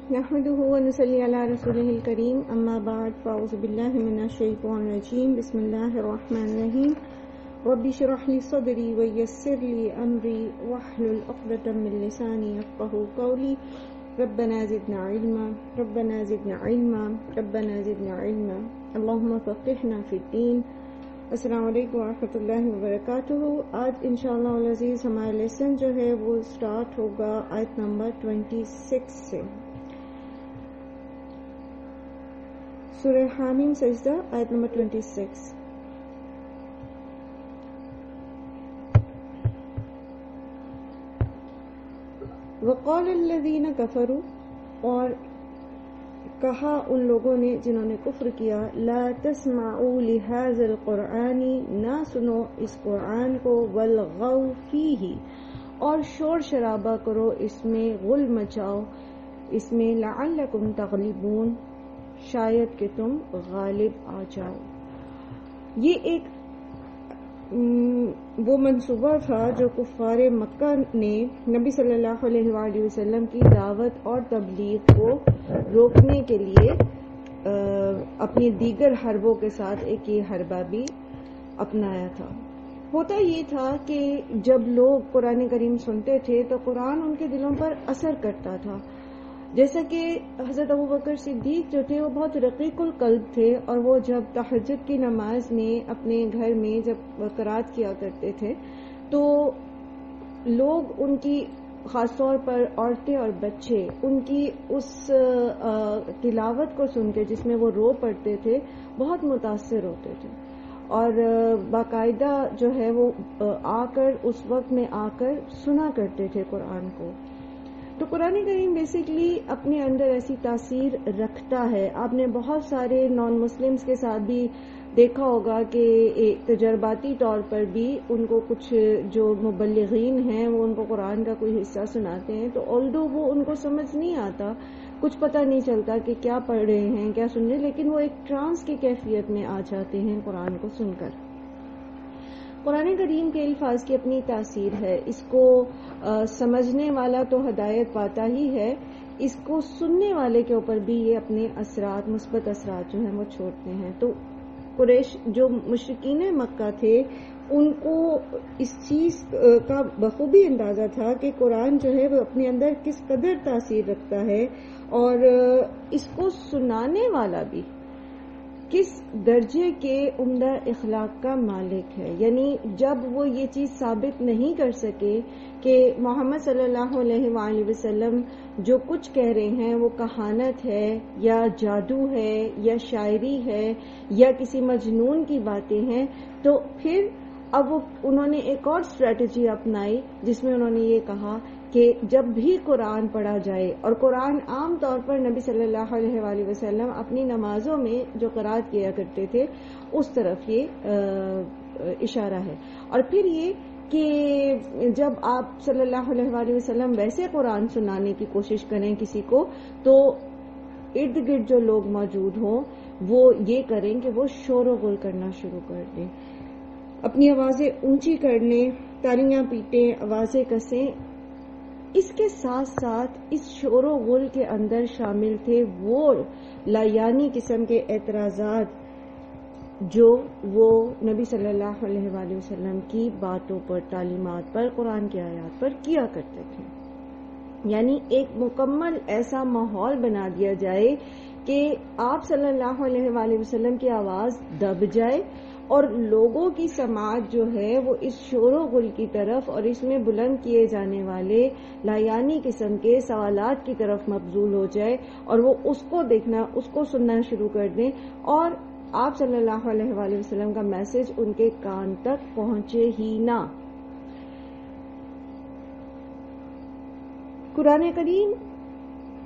نحمده ونصلي على رسوله الكريم اما بعد فاعوذ بالله من الشيطان الرجيم بسم الله الرحمن الرحيم رب اشرح لي صدري ويسر لي امري واحلل عقدة من لساني يفقهوا قولي ربنا زدنا علما ربنا زدنا علما ربنا زدنا علما اللهم فقهنا في الدين. السلام علیکم ورحمۃ اللہ وبرکاتہ. آج انشاءاللہ العزیز ہمارا لیسن جو ہے وہ سٹارٹ ہوگا آیت نمبر 26 سے. سورہ حامیم سجدہ آیت نمبر 26. وقال الذین کفروا، اور کہا ان لوگوں نے جنہوں نے کفر کیا، لا تسمعوا لهذا القرآن، نہ سنو اس قرآن کو، والغوا فیہ، اور شور شرابہ کرو اس میں، غل مچاؤ اس میں، لعلکم تغلبون، شاید کہ تم غالب آ جاؤ. یہ ایک وہ منصوبہ تھا جو کفار مکہ نے نبی صلی اللہ علیہ وآلہ وسلم کی دعوت اور تبلیغ کو روکنے کے لیے اپنی دیگر حربوں کے ساتھ ایک یہ حربہ بھی اپنایا تھا. ہوتا یہ تھا کہ جب لوگ قرآن کریم سنتے تھے تو قرآن ان کے دلوں پر اثر کرتا تھا. جیسا کہ حضرت ابوبکر صدیق جو تھے وہ بہت رقیق القلب تھے، اور وہ جب تہجد کی نماز میں اپنے گھر میں جب قرات کیا کرتے تھے تو لوگ ان کی، خاص طور پر عورتیں اور بچے، ان کی اس تلاوت کو سن کے جس میں وہ رو پڑتے تھے بہت متاثر ہوتے تھے، اور باقاعدہ جو ہے وہ آ کر اس وقت میں آ کر سنا کرتے تھے قرآن کو. تو قرآن کریم بیسیکلی اپنے اندر ایسی تاثیر رکھتا ہے. آپ نے بہت سارے نان مسلمز کے ساتھ بھی دیکھا ہوگا کہ تجرباتی طور پر بھی ان کو کچھ جو مبلغین ہیں وہ ان کو قرآن کا کوئی حصہ سناتے ہیں، تو آلدو وہ ان کو سمجھ نہیں آتا، کچھ پتہ نہیں چلتا کہ کیا پڑھ رہے ہیں کیا سن رہے ہیں، لیکن وہ ایک ٹرانس کی کیفیت میں آ جاتے ہیں قرآن کو سن کر. قرآن کریم کے الفاظ کی اپنی تاثیر ہے. اس کو سمجھنے والا تو ہدایت پاتا ہی ہے، اس کو سننے والے کے اوپر بھی یہ اپنے اثرات، مثبت اثرات جو ہیں وہ چھوڑتے ہیں. تو قریش جو مشرکین مکہ تھے ان کو اس چیز کا بخوبی اندازہ تھا کہ قرآن جو ہے وہ اپنے اندر کس قدر تاثیر رکھتا ہے، اور اس کو سنانے والا بھی کس درجے کے عمدہ اخلاق کا مالک ہے. یعنی جب وہ یہ چیز ثابت نہیں کر سکے کہ محمد صلی اللہ علیہ وآلہ وسلم جو کچھ کہہ رہے ہیں وہ کہانت ہے یا جادو ہے یا شاعری ہے یا کسی مجنون کی باتیں ہیں، تو پھر اب انہوں نے ایک اور اسٹریٹجی اپنائی جس میں انہوں نے یہ کہا کہ جب بھی قرآن پڑھا جائے، اور قرآن عام طور پر نبی صلی اللہ علیہ وآلہ وسلم اپنی نمازوں میں جو قرات کیا کرتے تھے اس طرف یہ اشارہ ہے. اور پھر یہ کہ جب آپ صلی اللہ علیہ وآلہ وسلم ویسے قرآن سنانے کی کوشش کریں کسی کو، تو ارد گرد جو لوگ موجود ہوں وہ یہ کریں کہ وہ شور و غل کرنا شروع کر دیں، اپنی آوازیں اونچی کر لیں، تالیاں پیٹیں، آوازیں کسیں. اس کے ساتھ ساتھ اس شور و غل کے اندر شامل تھے وہ لایانی قسم کے اعتراضات جو وہ نبی صلی اللہ علیہ وآلہ وسلم کی باتوں پر، تعلیمات پر، قرآن کی آیات پر کیا کرتے تھے. یعنی ایک مکمل ایسا ماحول بنا دیا جائے کہ آپ صلی اللہ علیہ وآلہ وسلم کی آواز دب جائے اور لوگوں کی سماعت جو ہے وہ اس شور و غل کی طرف اور اس میں بلند کیے جانے والے لایانی قسم کے سوالات کی طرف مبذول ہو جائے، اور وہ اس کو دیکھنا، اس کو سننا شروع کر دیں، اور آپ صلی اللہ علیہ وآلہ وسلم کا میسج ان کے کان تک پہنچے ہی نہ. قرآن کریم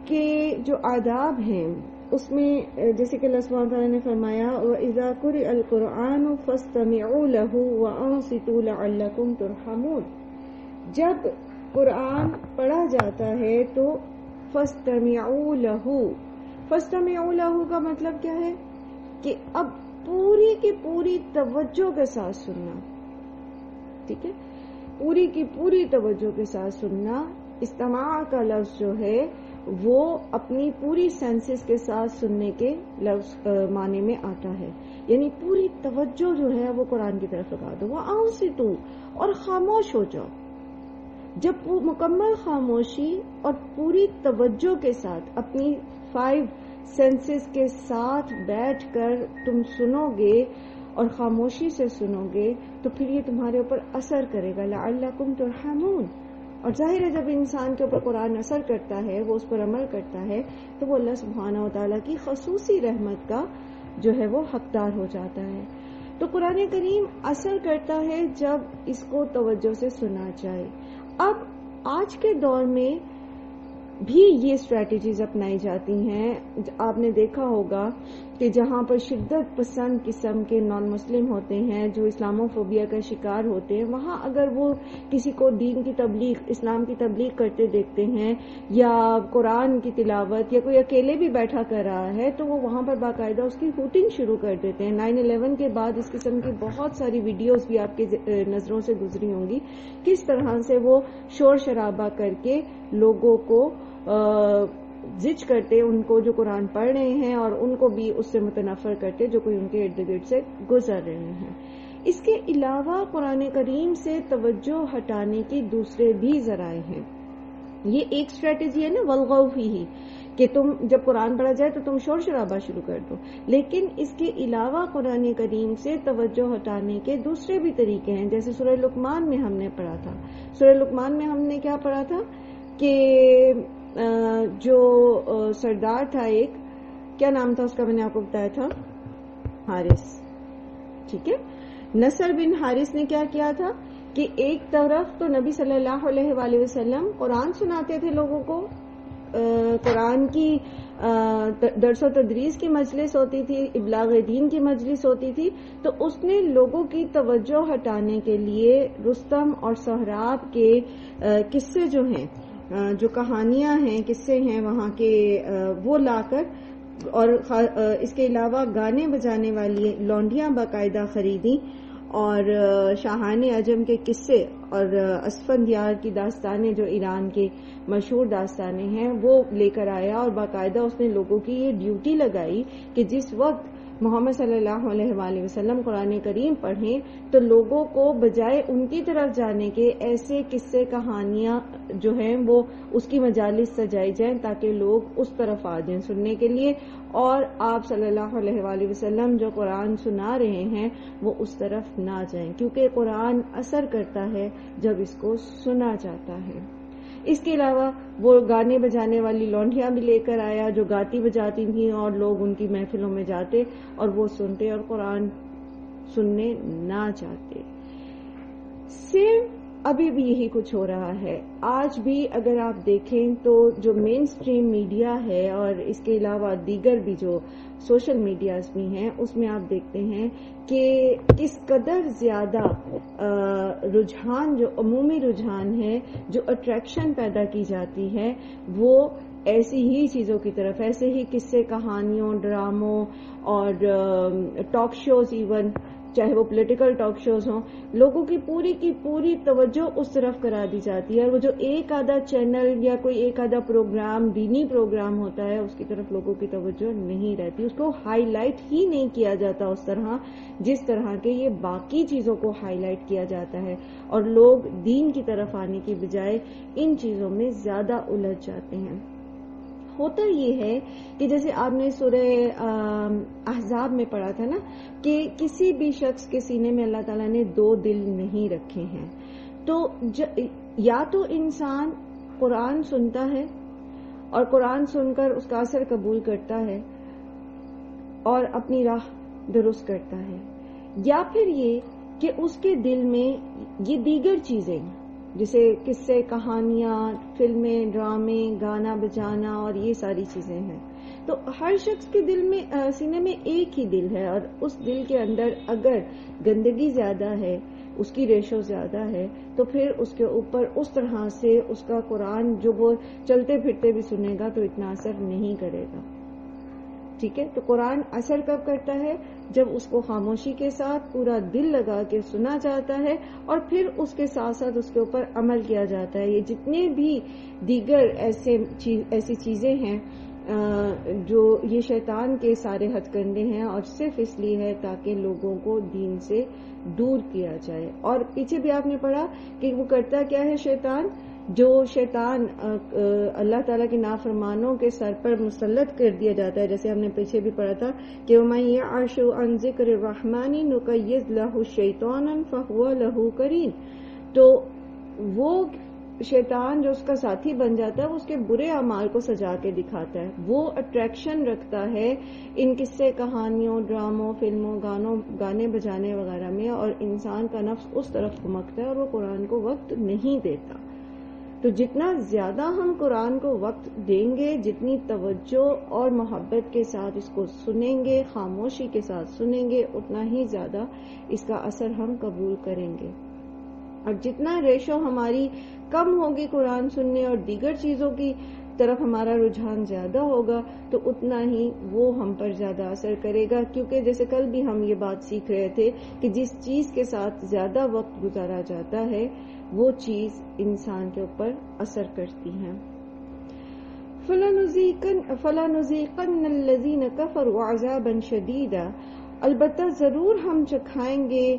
کے جو آداب ہیں اس میں جیسے کہ اللہ سبحانہ وتعالیٰ نے فرمایا وَإِذَا قُرِئَ الْقُرْآنُ فَاسْتَمِعُوا لَهُ وَأَنصِتُوا لَعَلَّكُمْ تُرْحَمُونَ. جب قرآن پڑھا جاتا ہے تو فَاسْتَمِعُوا لَهُ، فَاسْتَمِعُوا لَهُ کا مطلب کیا ہے کہ اب پوری کی پوری توجہ کے ساتھ سننا. ٹھیک ہے، پوری کی پوری توجہ کے ساتھ سننا. استماع کا لفظ جو ہے وہ اپنی پوری سینسز کے ساتھ سننے کے لفظ معنی میں آتا ہے، یعنی پوری توجہ جو ہے وہ قرآن کی طرف لگا دو، وَأَنصِتُوا، اور خاموش ہو جاؤ۔ جب مکمل خاموشی اور پوری توجہ کے ساتھ اپنی 5 سینسز کے ساتھ بیٹھ کر تم سنو گے اور خاموشی سے سنو گے تو پھر یہ تمہارے اوپر اثر کرے گا، لعلکم ترحمون۔ اور ظاہر ہے جب انسان کے اوپر قرآن اثر کرتا ہے، وہ اس پر عمل کرتا ہے، تو وہ اللہ سبحانہ و تعالیٰ کی خصوصی رحمت کا جو ہے وہ حقدار ہو جاتا ہے۔ تو قرآن کریم اثر کرتا ہے جب اس کو توجہ سے سنا جائے۔ اب آج کے دور میں بھی یہ اسٹریٹجیز اپنائی جاتی ہیں۔ آپ نے دیکھا ہوگا کہ جہاں پر شدت پسند قسم کے نان مسلم ہوتے ہیں جو اسلاموفوبیا کا شکار ہوتے ہیں، وہاں اگر وہ کسی کو دین کی تبلیغ، اسلام کی تبلیغ کرتے دیکھتے ہیں یا قرآن کی تلاوت یا کوئی اکیلے بھی بیٹھا کر رہا ہے تو وہ وہاں پر باقاعدہ اس کی ہوٹنگ شروع کر دیتے ہیں۔ 9/11 کے بعد اس قسم کی بہت ساری ویڈیوز بھی آپ کے نظروں سے گزری ہوں گی، کس طرح سے وہ شور شرابہ کر کے لوگوں کو زج کرتے، ان کو جو قرآن پڑھ رہے ہیں اور ان کو بھی اس سے متنفر کرتے جو کوئی ان کے ارد گرد سے گزر رہے ہیں۔ اس کے علاوہ قرآن کریم سے توجہ ہٹانے کے دوسرے بھی ذرائع ہیں۔ یہ ایک اسٹریٹجی ہے نا، والغوا فیہ، کہ تم جب قرآن پڑھا جائے تو تم شور شرابہ شروع کر دو، لیکن اس کے علاوہ قرآن کریم سے توجہ ہٹانے کے دوسرے بھی طریقے ہیں، جیسے سورہ لقمان میں ہم نے پڑھا تھا۔ سورہ لقمان میں ہم نے کیا پڑھا تھا کہ جو سردار تھا، ایک کیا نام تھا اس کا، میں نے آپ کو بتایا تھا، حارث، ٹھیک ہے، نصر بن حارث نے کیا کیا تھا کہ ایک طرف تو نبی صلی اللہ علیہ وآلہ وسلم قرآن سناتے تھے لوگوں کو، قرآن کی درس و تدریس کی مجلس ہوتی تھی، ابلاغ دین کی مجلس ہوتی تھی، تو اس نے لوگوں کی توجہ ہٹانے کے لیے رستم اور سہراب کے قصے جو ہیں، جو کہانیاں ہیں، قصے ہیں وہاں کے، وہ لا کر، اور اس کے علاوہ گانے بجانے والی لونڈیاں باقاعدہ خریدی، اور شاہان عجم کے قصے اور اسفندیار کی داستانیں جو ایران کے مشہور داستانیں ہیں وہ لے کر آیا، اور باقاعدہ اس نے لوگوں کی یہ ڈیوٹی لگائی کہ جس وقت محمد صلی اللہ علیہ وآلہ وسلم قرآن کریم پڑھیں تو لوگوں کو بجائے ان کی طرف جانے کے ایسے قصے کہانیاں جو ہیں وہ اس کی مجالس سجائی جائیں تاکہ لوگ اس طرف آ جائیں سننے کے لیے، اور آپ صلی اللہ علیہ وآلہ وسلم جو قرآن سنا رہے ہیں وہ اس طرف نہ جائیں، کیونکہ قرآن اثر کرتا ہے جب اس کو سنا جاتا ہے۔ اس کے علاوہ وہ گانے بجانے والی لونڈیاں بھی لے کر آیا جو گاتی بجاتی تھیں، اور لوگ ان کی محفلوں میں جاتے اور وہ سنتے اور قرآن سننے نہ جاتے۔ صرف ابھی بھی یہی کچھ ہو رہا ہے۔ آج بھی اگر آپ دیکھیں تو جو مین سٹریم میڈیا ہے اور اس کے علاوہ دیگر بھی جو سوشل میڈیاز بھی ہیں، اس میں آپ دیکھتے ہیں کہ کس قدر زیادہ رجحان، جو عمومی رجحان ہے، جو اٹریکشن پیدا کی جاتی ہے، وہ ایسی ہی چیزوں کی طرف، ایسے ہی قصے کہانیوں، ڈراموں اور ٹاک شوز، ایون چاہے وہ پولیٹیکل ٹاک شوز ہوں، لوگوں کی پوری توجہ اس طرف کرا دی جاتی ہے، اور وہ جو ایک آدھا چینل یا کوئی ایک آدھا پروگرام، دینی پروگرام ہوتا ہے، اس کی طرف لوگوں کی توجہ نہیں رہتی، اس کو ہائی لائٹ ہی نہیں کیا جاتا اس طرح جس طرح کے یہ باقی چیزوں کو ہائی لائٹ کیا جاتا ہے، اور لوگ دین کی طرف آنے کی بجائے ان چیزوں میں زیادہ الجھ جاتے ہیں۔ ہوتا یہ ہے کہ جیسے آپ نے سورہ احزاب میں پڑھا تھا نا کہ کسی بھی شخص کے سینے میں اللہ تعالیٰ نے 2 دل نہیں رکھے ہیں، تو یا تو انسان قرآن سنتا ہے اور قرآن سن کر اس کا اثر قبول کرتا ہے اور اپنی راہ درست کرتا ہے، یا پھر یہ کہ اس کے دل میں یہ دیگر چیزیں جیسے قصے کہانیاں، فلمیں، ڈرامے، گانا بجانا اور یہ ساری چیزیں ہیں۔ تو ہر شخص کے دل میں، سینے میں ایک ہی دل ہے، اور اس دل کے اندر اگر گندگی زیادہ ہے، اس کی ریشو زیادہ ہے، تو پھر اس کے اوپر اس طرح سے اس کا قرآن جو وہ چلتے پھرتے بھی سنے گا تو اتنا اثر نہیں کرے گا۔ ٹھیک ہے. تو قرآن اثر کب کرتا ہے؟ جب اس کو خاموشی کے ساتھ پورا دل لگا کے سنا جاتا ہے اور پھر اس کے ساتھ ساتھ اس کے اوپر عمل کیا جاتا ہے. یہ جتنے بھی دیگر ایسی چیزیں ہیں جو یہ شیطان کے سارے ہتھ کنڈے ہیں اور صرف اس لیے ہے تاکہ لوگوں کو دین سے دور کیا جائے. اور پیچھے بھی آپ نے پڑھا کہ وہ کرتا کیا ہے شیطان؟ جو شیطان اللہ تعالیٰ کے نافرمانوں کے سر پر مسلط کر دیا جاتا ہے، جیسے ہم نے پیچھے بھی پڑھا تھا کہ وَمَن يَعْشُ عَن ذِكْرِ الرَّحْمَنِ نُقَيِّضْ لَهُ الشَّيْطَانًا فَهُوَ لَهُ قَرِينٌ. تو وہ شیطان جو اس کا ساتھی بن جاتا ہے وہ اس کے برے اعمال کو سجا کے دکھاتا ہے. وہ اٹریکشن رکھتا ہے ان قصے کہانیوں، ڈراموں، فلموں، گانے بجانے وغیرہ میں، اور انسان کا نفس اس طرف گھمکتا ہے اور وہ قرآن کو وقت نہیں دیتا. تو جتنا زیادہ ہم قرآن کو وقت دیں گے، جتنی توجہ اور محبت کے ساتھ اس کو سنیں گے، خاموشی کے ساتھ سنیں گے، اتنا ہی زیادہ اس کا اثر ہم قبول کریں گے. اور جتنا ریشو ہماری کم ہوگی قرآن سننے اور دیگر چیزوں کی طرف ہمارا رجحان زیادہ ہوگا، تو اتنا ہی وہ ہم پر زیادہ اثر کرے گا. کیونکہ جیسے کل بھی ہم یہ بات سیکھ رہے تھے کہ جس چیز کے ساتھ زیادہ وقت گزارا جاتا ہے وہ چیز انسان کے اوپر اثر کرتی ہے. فَلَنُذِيقَنَّ الَّذِينَ كَفَرُوا عَذَابًا شَدِيدًا، البتہ ضرور ہم چکھائیں گے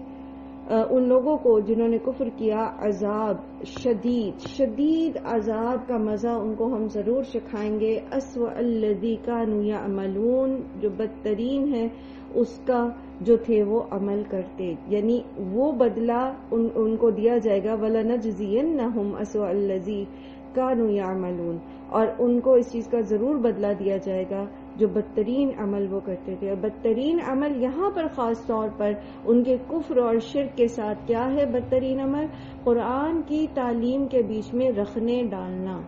ان لوگوں کو جنہوں نے کفر کیا عذاب شدید عذاب کا مزہ ان کو ہم ضرور چکھائیں گے. أَسْوَأَ الَّذِي كَانُوا يَعْمَلُونَ، جو بدترین ہے اس کا جو تھے وہ عمل کرتے، یعنی وہ بدلہ ان کو دیا جائے گا. وَلَنَجْزِيَنَّهُمْ أَسْوَأَ الَّذِي كَانُوا يَعْمَلُونَ، اور ان کو اس چیز کا ضرور بدلہ دیا جائے گا جو بدترین عمل وہ کرتے تھے. اور بدترین عمل یہاں پر خاص طور پر ان کے کفر اور شرک کے ساتھ کیا ہے بدترین عمل؟ قرآن کی تعلیم کے بیچ میں رکھنے ڈالنا.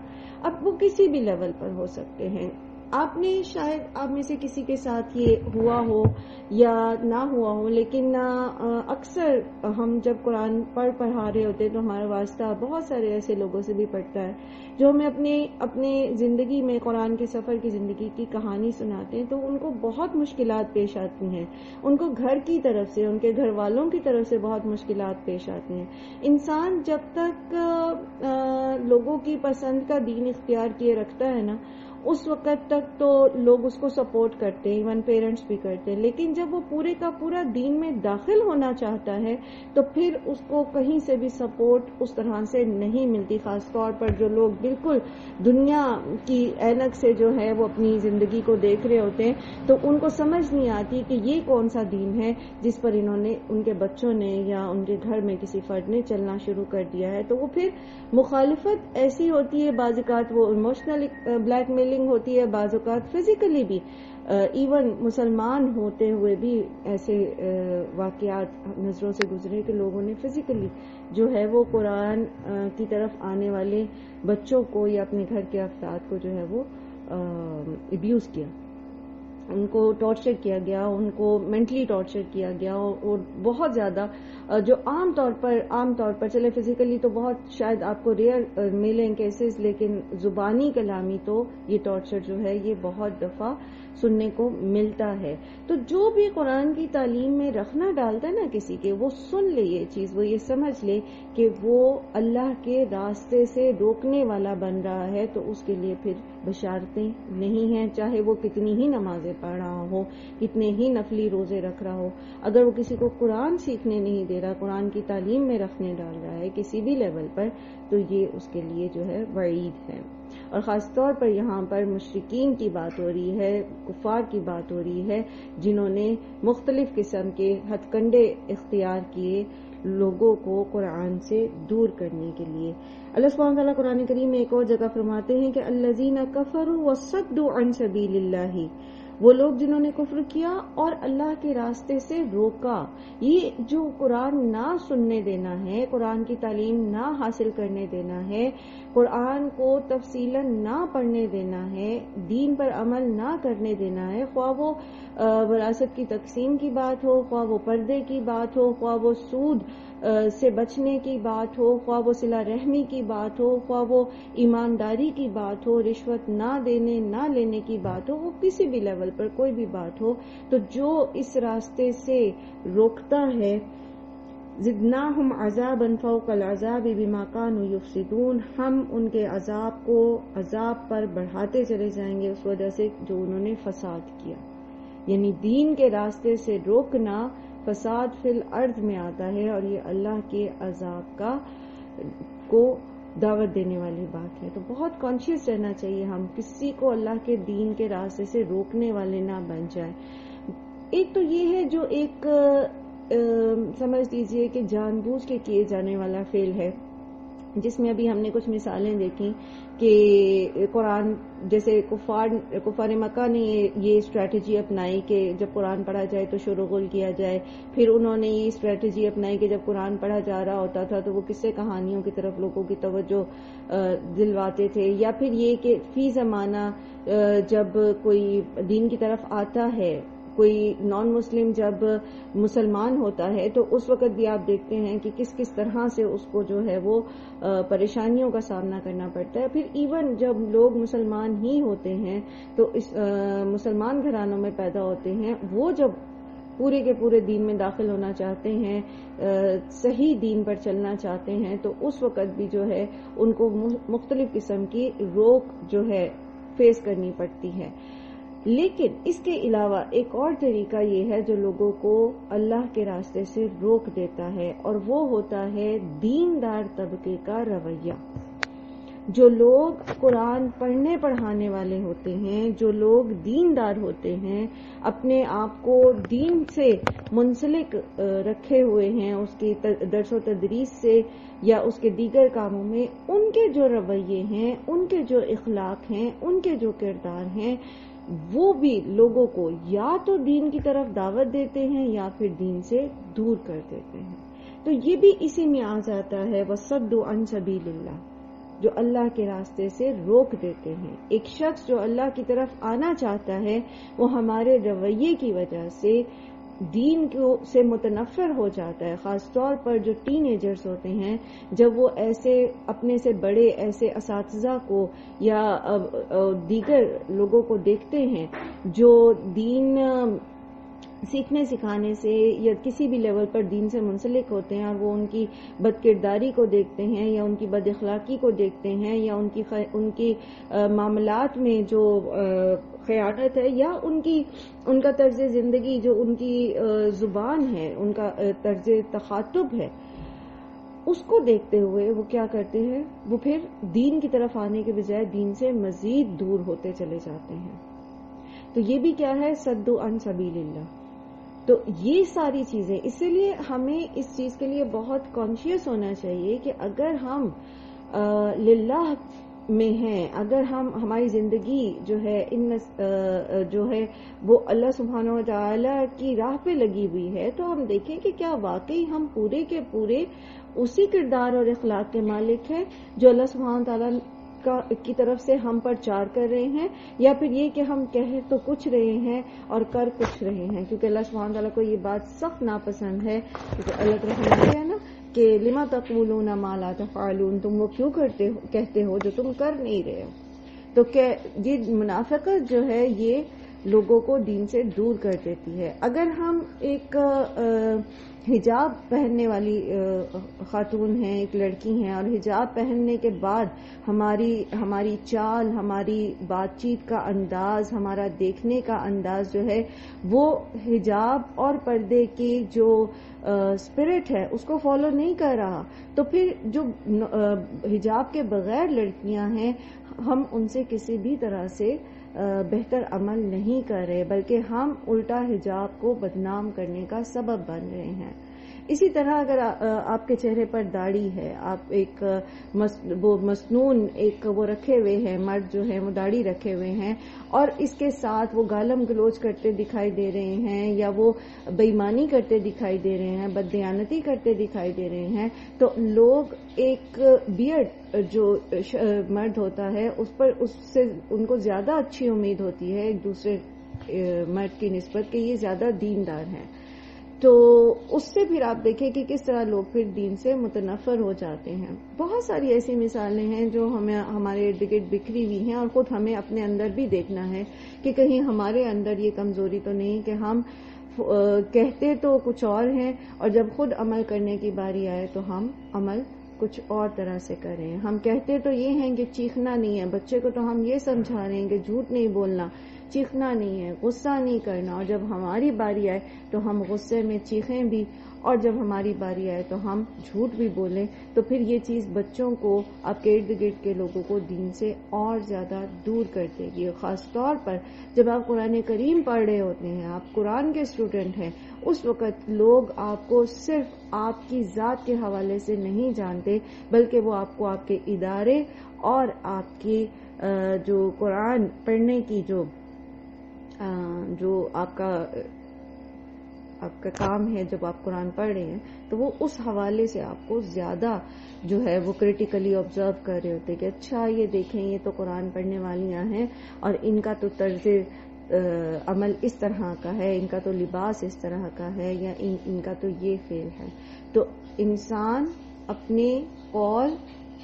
اب وہ کسی بھی لیول پر ہو سکتے ہیں. آپ نے شاید آپ میں سے کسی کے ساتھ یہ ہوا ہو یا نہ ہوا ہو، لیکن اکثر ہم جب قرآن پڑھا رہے ہوتے تو ہمارا واسطہ بہت سارے ایسے لوگوں سے بھی پڑتا ہے جو ہمیں اپنے زندگی میں قرآن کے سفر کی زندگی کی کہانی سناتے ہیں. تو ان کو بہت مشکلات پیش آتی ہیں، ان کو گھر کی طرف سے، ان کے گھر والوں کی طرف سے بہت مشکلات پیش آتی ہیں. انسان جب تک لوگوں کی پسند کا دین اختیار کیے رکھتا ہے نا، اس وقت تک تو لوگ اس کو سپورٹ کرتے ہیں، ایون پیرنٹس بھی کرتے ہیں. لیکن جب وہ پورے کا پورا دین میں داخل ہونا چاہتا ہے تو پھر اس کو کہیں سے بھی سپورٹ اس طرح سے نہیں ملتی. خاص طور پر جو لوگ بالکل دنیا کی اینک سے جو ہے وہ اپنی زندگی کو دیکھ رہے ہوتے ہیں، تو ان کو سمجھ نہیں آتی کہ یہ کون سا دین ہے جس پر ان کے بچوں نے یا ان کے گھر میں کسی فرد نے چلنا شروع کر دیا ہے. تو وہ پھر مخالفت ایسی ہوتی ہے، بعض اوقات وہ ایموشنل بلیک میل ہوتی ہے، بعض اوقات فزیکلی بھی. ایون مسلمان ہوتے ہوئے بھی ایسے واقعات نظروں سے گزرے کہ لوگوں نے فزیکلی جو ہے وہ قرآن کی طرف آنے والے بچوں کو یا اپنے گھر کے افراد کو جو ہے وہ ابیوز کیا، ان کو ٹارچر کیا گیا، ان کو مینٹلی ٹارچر کیا گیا. اور بہت زیادہ جو عام طور پر چلے فزیکلی تو بہت شاید آپ کو ریئر ملیں کیسز، لیکن زبانی کلامی تو یہ ٹارچر جو ہے یہ بہت دفعہ سننے کو ملتا ہے. تو جو بھی قرآن کی تعلیم میں رکھنا ڈالتا ہے نا کسی کے، وہ سن لے یہ چیز، وہ یہ سمجھ لے کہ وہ اللہ کے راستے سے روکنے والا بن رہا ہے، تو اس کے لیے پھر بشارتیں نہیں ہیں. چاہے وہ کتنی ہی نمازیں پڑھ رہا ہو، کتنے ہی نفلی روزے رکھ رہا ہو، اگر وہ کسی کو قرآن سیکھنے نہیں دے رہا، قرآن کی تعلیم میں رکھنے ڈال رہا ہے کسی بھی لیول پر، تو یہ اس کے لیے جو ہے وعید ہے. اور خاص طور پر یہاں پر مشرکین کی بات ہو رہی ہے، کفار کی بات ہو رہی ہے، جنہوں نے مختلف قسم کے ہتھ کنڈے اختیار کیے لوگوں کو قرآن سے دور کرنے کے لیے. اللہ سبحانہ وتعالیٰ قرآن کریم میں ایک اور جگہ فرماتے ہیں کہ الذین کفروا وصدوا عن سبیل اللہ، وہ لوگ جنہوں نے کفر کیا اور اللہ کے راستے سے روکا. یہ جو قرآن نہ سننے دینا ہے، قرآن کی تعلیم نہ حاصل کرنے دینا ہے، قرآن کو تفصیلاً نہ پڑھنے دینا ہے، دین پر عمل نہ کرنے دینا ہے، خواہ وہ وراثت کی تقسیم کی بات ہو، خواہ وہ پردے کی بات ہو، خواہ وہ سود سے بچنے کی بات ہو، خواہ وہ صلہ رحمی کی بات ہو، خواہ وہ ایمانداری کی بات ہو، رشوت نہ دینے نہ لینے کی بات ہو، وہ کسی بھی لیول پر کوئی بھی بات ہو، تو جو اس راستے سے روکتا ہے، زدناہم عذابا فوق العذاب بما كانوا یفسدون، ہم ان کے عذاب کو عذاب پر بڑھاتے چلے جائیں گے اس وجہ سے جو انہوں نے فساد کیا. یعنی دین کے راستے سے روکنا فساد فی الارض میں آتا ہے، اور یہ اللہ کے عذاب کو دعوت دینے والی بات ہے. تو بہت کانشیس رہنا چاہیے، ہم کسی کو اللہ کے دین کے راستے سے روکنے والے نہ بن جائیں. ایک تو یہ ہے جو ایک سمجھ لیجئے کہ جان بوجھ کے کیے جانے والا فعل ہے، جس میں ابھی ہم نے کچھ مثالیں دیکھی کہ قرآن جیسے کفار مکہ نے یہ اسٹریٹجی اپنائی کہ جب قرآن پڑھا جائے تو شورغل کیا جائے. پھر انہوں نے یہ اسٹریٹجی اپنائی کہ جب قرآن پڑھا جا رہا ہوتا تھا تو وہ قصے کہانیوں کی طرف لوگوں کی توجہ دلواتے تھے. یا پھر یہ کہ فی زمانہ جب کوئی دین کی طرف آتا ہے، کوئی نان مسلم جب مسلمان ہوتا ہے تو اس وقت بھی آپ دیکھتے ہیں کہ کس طرح سے اس کو جو ہے وہ پریشانیوں کا سامنا کرنا پڑتا ہے. پھر ایون جب لوگ مسلمان ہی ہوتے ہیں تو اس مسلمان گھرانوں میں پیدا ہوتے ہیں، وہ جب پورے کے پورے دین میں داخل ہونا چاہتے ہیں، صحیح دین پر چلنا چاہتے ہیں، تو اس وقت بھی جو ہے ان کو مختلف قسم کی روک جو ہے فیس کرنی پڑتی ہے. لیکن اس کے علاوہ ایک اور طریقہ یہ ہے جو لوگوں کو اللہ کے راستے سے روک دیتا ہے، اور وہ ہوتا ہے دیندار طبقے کا رویہ. جو لوگ قرآن پڑھنے پڑھانے والے ہوتے ہیں، جو لوگ دیندار ہوتے ہیں، اپنے آپ کو دین سے منسلک رکھے ہوئے ہیں، اس کی درس و تدریس سے یا اس کے دیگر کاموں میں، ان کے جو رویے ہیں، ان کے جو اخلاق ہیں، ان کے جو کردار ہیں، وہ بھی لوگوں کو یا تو دین کی طرف دعوت دیتے ہیں یا پھر دین سے دور کر دیتے ہیں. تو یہ بھی اسی میں آ جاتا ہے وَصَدُّ عَن سَبِيلِ اللَّهِ، جو اللہ کے راستے سے روک دیتے ہیں. ایک شخص جو اللہ کی طرف آنا چاہتا ہے، وہ ہمارے رویے کی وجہ سے دین سے متنفر ہو جاتا ہے. خاص طور پر جو ٹین ایجرز ہوتے ہیں، جب وہ ایسے اپنے سے بڑے ایسے اساتذہ کو یا دیگر لوگوں کو دیکھتے ہیں جو دین سیکھنے سکھانے سے یا کسی بھی لیول پر دین سے منسلک ہوتے ہیں، اور وہ ان کی بد کرداری کو دیکھتے ہیں یا ان کی بد اخلاقی کو دیکھتے ہیں یا ان کی معاملات میں جو خیانت ہے یا ان کا طرز زندگی، جو ان کی زبان ہے، ان کا طرز تخاطب ہے، اس کو دیکھتے ہوئے وہ کیا کرتے ہیں، وہ پھر دین کی طرف آنے کے بجائے دین سے مزید دور ہوتے چلے جاتے ہیں. تو یہ بھی کیا ہے، صد عن سبیل اللہ. تو یہ ساری چیزیں، اسی لیے ہمیں اس چیز کے لیے بہت کانشیس ہونا چاہیے کہ اگر ہم للہ میں ہیں، اگر ہماری زندگی جو ہے وہ اللہ سبحانہ و تعالی کی راہ پہ لگی ہوئی ہے، تو ہم دیکھیں کہ کیا واقعی ہم پورے کے پورے اسی کردار اور اخلاق کے مالک ہیں جو اللہ سبحانہ و تعالی کی طرف سے ہم پر چار کر رہے ہیں، یا پھر یہ کہ ہم کہہ تو کچھ رہے ہیں اور کر کچھ رہے ہیں. کیونکہ اللہ سبحانہ تعالیٰ کو یہ بات سخت ناپسند ہے. کیونکہ اللہ تعالیٰ ہے نا کہ لما تقولون ما لا تفعلون، تم وہ کیوں کہتے ہو جو تم کر نہیں رہے ہو. تو کہ یہ منافقت جو ہے یہ لوگوں کو دین سے دور کر دیتی ہے. اگر ہم ایک حجاب پہننے والی خاتون ہیں، ایک لڑکی ہیں، اور حجاب پہننے کے بعد ہماری چال، ہماری بات چیت کا انداز، ہمارا دیکھنے کا انداز جو ہے وہ حجاب اور پردے کی جو اسپرٹ ہے اس کو فالو نہیں کر رہا، تو پھر جو حجاب کے بغیر لڑکیاں ہیں، ہم ان سے کسی بھی طرح سے بہتر عمل نہیں کر رہے، بلکہ ہم الٹا حجاب کو بدنام کرنے کا سبب بن رہے ہیں. اسی طرح اگر آپ کے چہرے پر داڑھی ہے، آپ ایک وہ مسنون ایک وہ رکھے ہوئے ہیں، مرد جو ہے وہ داڑھی رکھے ہوئے ہیں اور اس کے ساتھ وہ گالم گلوچ کرتے دکھائی دے رہے ہیں یا وہ بے ایمانی کرتے دکھائی دے رہے ہیں، بددیانتی کرتے دکھائی دے رہے ہیں، تو لوگ ایک بیئرڈ جو مرد ہوتا ہے اس سے ان کو زیادہ اچھی امید ہوتی ہے ایک دوسرے مرد کی نسبت کہ یہ زیادہ دیندار ہیں. تو اس سے پھر آپ دیکھیں کہ کس طرح لوگ پھر دین سے متنفر ہو جاتے ہیں. بہت ساری ایسی مثالیں ہیں جو ہمیں ہمارے ارد گرد بکھری ہوئی ہیں، اور خود ہمیں اپنے اندر بھی دیکھنا ہے کہ کہیں ہمارے اندر یہ کمزوری تو نہیں کہ ہم کہتے تو کچھ اور ہیں اور جب خود عمل کرنے کی باری آئے تو ہم عمل کچھ اور طرح سے کریں. ہم کہتے تو یہ ہیں کہ چیخنا نہیں ہے، بچے کو تو ہم یہ سمجھا رہے ہیں کہ جھوٹ نہیں بولنا، چیخنا نہیں ہے، غصہ نہیں کرنا، اور جب ہماری باری آئے تو ہم غصے میں چیخیں بھی، اور جب ہماری باری آئے تو ہم جھوٹ بھی بولیں. تو پھر یہ چیز بچوں کو، آپ کے ارد گرد کے لوگوں کو دین سے اور زیادہ دور کر دے گی. خاص طور پر جب آپ قرآن کریم پڑھ رہے ہوتے ہیں، آپ قرآن کے اسٹوڈنٹ ہیں، اس وقت لوگ آپ کو صرف آپ کی ذات کے حوالے سے نہیں جانتے، بلکہ وہ آپ کو آپ کے ادارے اور آپ کی جو قرآن پڑھنے کی جو آپ کا کام ہے، جب آپ قرآن پڑھ رہے ہیں تو وہ اس حوالے سے آپ کو زیادہ جو ہے وہ کریٹیکلی آبزرو کر رہے ہوتے کہ اچھا یہ دیکھیں یہ تو قرآن پڑھنے والیاں ہیں اور ان کا تو طرز عمل اس طرح کا ہے، ان کا تو لباس اس طرح کا ہے، یا ان کا تو یہ فعل ہے. تو انسان اپنے قول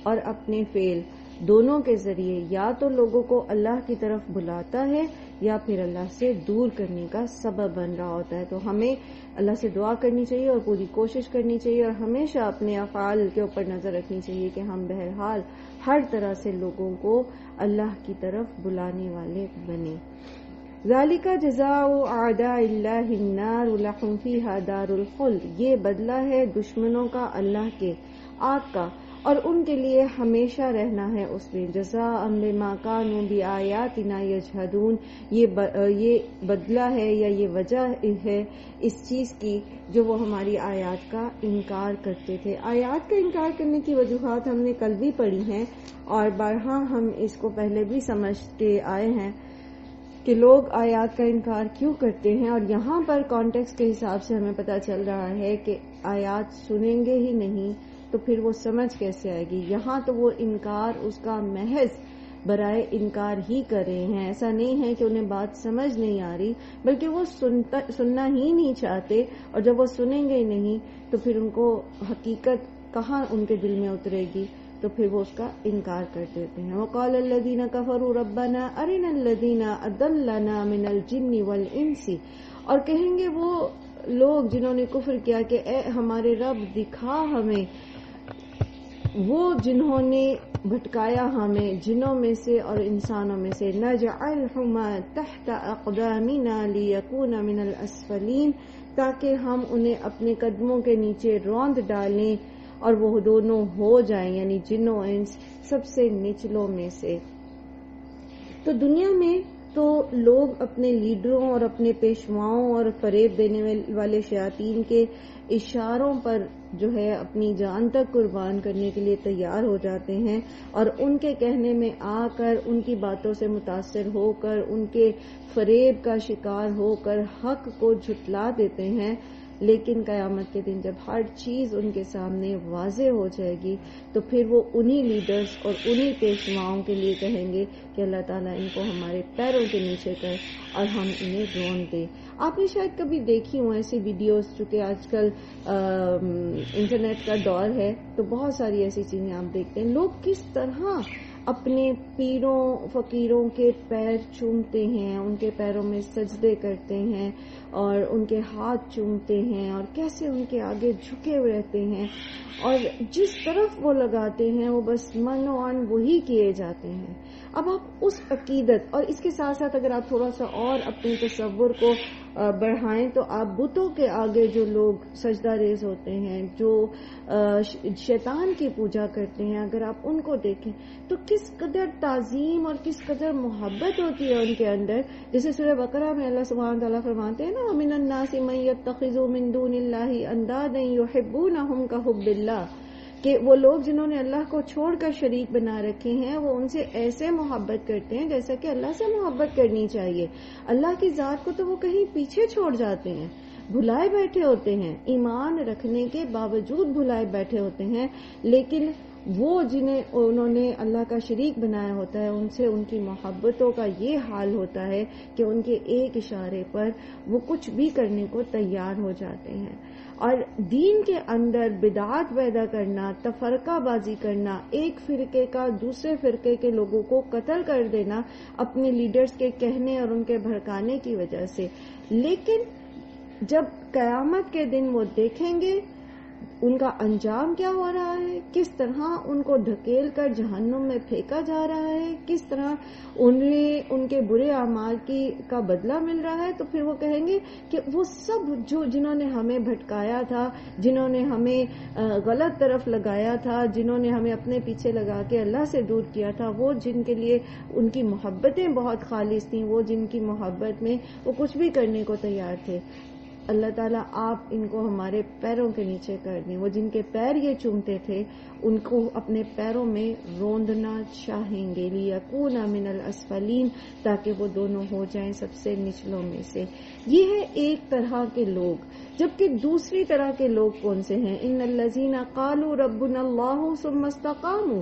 اور اپنے فعل دونوں کے ذریعے یا تو لوگوں کو اللہ کی طرف بلاتا ہے یا پھر اللہ سے دور کرنے کا سبب بن رہا ہوتا ہے. تو ہمیں اللہ سے دعا کرنی چاہیے اور پوری کوشش کرنی چاہیے اور ہمیشہ اپنے افعال کے اوپر نظر رکھنی چاہیے کہ ہم بہرحال ہر طرح سے لوگوں کو اللہ کی طرف بلانے والے بنیں. ذالک جزاء اعداء اللہ النار لہم فیہا دار الخلد، یہ بدلہ ہے دشمنوں کا اللہ کے آگ کا، اور ان کے لیے ہمیشہ رہنا ہے اس میں. جزاء بما کانوا بآیاتنا یجحدون، یہ بدلہ ہے یا یہ وجہ ہے اس چیز کی جو وہ ہماری آیات کا انکار کرتے تھے. آیات کا انکار کرنے کی وجوہات ہم نے کل بھی پڑھی ہیں اور بارہا ہم اس کو پہلے بھی سمجھتے آئے ہیں کہ لوگ آیات کا انکار کیوں کرتے ہیں، اور یہاں پر کانٹیکسٹ کے حساب سے ہمیں پتہ چل رہا ہے کہ آیات سنیں گے ہی نہیں تو پھر وہ سمجھ کیسے آئے گی. یہاں تو وہ انکار اس کا محض برائے انکار ہی کر رہے ہیں، ایسا نہیں ہے کہ انہیں بات سمجھ نہیں آ رہی، بلکہ وہ سننا ہی نہیں چاہتے، اور جب وہ سنیں گے نہیں تو پھر ان کو حقیقت کہاں ان کے دل میں اترے گی، تو پھر وہ اس کا انکار کر دیتے ہیں. وقال الذین کفروا ربنا ارنا الذین اضلنا من الجن والانس، اور کہیں گے وہ لوگ جنہوں نے کفر کیا کہ اے ہمارے رب دکھا ہمیں وہ جنہوں نے بھٹکایا ہمیں جنوں میں سے اور انسانوں میں سے. نجعلہما تحت اقدامنا لیکون من الاسفلین، تاکہ ہم انہیں اپنے قدموں کے نیچے روند ڈالیں اور وہ دونوں ہو جائیں، یعنی جنوں انس سب سے نچلوں میں سے. تو دنیا میں تو لوگ اپنے لیڈروں اور اپنے پیشواؤں اور فریب دینے والے شیاطین کے اشاروں پر جو ہے اپنی جان تک قربان کرنے کے لیے تیار ہو جاتے ہیں، اور ان کے کہنے میں آ کر، ان کی باتوں سے متاثر ہو کر، ان کے فریب کا شکار ہو کر حق کو جھٹلا دیتے ہیں. لیکن قیامت کے دن جب ہر چیز ان کے سامنے واضح ہو جائے گی تو پھر وہ انہی لیڈرز اور انہی پیشواؤں کے لیے کہیں گے کہ اللہ تعالیٰ ان کو ہمارے پیروں کے نیچے کر اور ہم انہیں رون دے. آپ نے شاید کبھی دیکھی ہوں ایسی ویڈیوز، چونکہ آج کل انٹرنیٹ کا دور ہے تو بہت ساری ایسی چیزیں آپ دیکھتے ہیں، لوگ کس طرح اپنے پیروں فقیروں کے پیر چومتے ہیں، ان کے پیروں میں سجدے کرتے ہیں اور ان کے ہاتھ چومتے ہیں اور کیسے ان کے آگے جھکے ہوئے رہتے ہیں، اور جس طرف وہ لگاتے ہیں وہ بس منوان وہی کیے جاتے ہیں. اب آپ اس عقیدت، اور اس کے ساتھ ساتھ اگر آپ تھوڑا سا اور اپنے تصور کو بڑھائیں تو آپ بتوں کے آگے جو لوگ سجدہ ریز ہوتے ہیں، جو شیطان کی پوجا کرتے ہیں، اگر آپ ان کو دیکھیں تو کس قدر تعظیم اور کس قدر محبت ہوتی ہے ان کے اندر. جیسے سورہ بقرہ میں اللہ سبحانہ وتعالیٰ فرماتے ہیں نا، وَمِنَ النَّاسِ مَن يَتَّخِذُ مِن دُونِ اللَّهِ أَندَادًا يُحِبُّونَهُمْ كَحُبِّ اللَّهِ، کہ وہ لوگ جنہوں نے اللہ کو چھوڑ کر شریک بنا رکھے ہیں وہ ان سے ایسے محبت کرتے ہیں جیسا کہ اللہ سے محبت کرنی چاہیے. اللہ کی ذات کو تو وہ کہیں پیچھے چھوڑ جاتے ہیں، بھلائے بیٹھے ہوتے ہیں، ایمان رکھنے کے باوجود بھلائے بیٹھے ہوتے ہیں، لیکن وہ جنہیں انہوں نے اللہ کا شریک بنایا ہوتا ہے ان سے ان کی محبتوں کا یہ حال ہوتا ہے کہ ان کے ایک اشارے پر وہ کچھ بھی کرنے کو تیار ہو جاتے ہیں. اور دین کے اندر بدعات پیدا کرنا، تفرقہ بازی کرنا، ایک فرقے کا دوسرے فرقے کے لوگوں کو قتل کر دینا اپنے لیڈرز کے کہنے اور ان کے بھڑکانے کی وجہ سے. لیکن جب قیامت کے دن وہ دیکھیں گے ان کا انجام کیا ہو رہا ہے، کس طرح ان کو دھکیل کر جہنم میں پھینکا جا رہا ہے، کس طرح انہیں ان کے برے اعمال کا بدلہ مل رہا ہے، تو پھر وہ کہیں گے کہ وہ سب جنہوں نے ہمیں بھٹکایا تھا، جنہوں نے ہمیں غلط طرف لگایا تھا، جنہوں نے ہمیں اپنے پیچھے لگا کے اللہ سے دور کیا تھا، وہ جن کے لیے ان کی محبتیں بہت خالص تھیں، وہ جن کی محبت میں وہ کچھ بھی کرنے کو تیار تھے، اللہ تعالیٰ آپ ان کو ہمارے پیروں کے نیچے کر دیں. وہ جن کے پیر یہ چومتے تھے ان کو اپنے پیروں میں روندنا چاہیں گے، لیکون من الاسفلین، تاکہ وہ دونوں ہو جائیں سب سے نچلوں میں سے. یہ ہے ایک طرح کے لوگ. جبکہ دوسری طرح کے لوگ کون سے ہیں؟ ان الذین قالوا ربنا اللہ ثم استقاموا،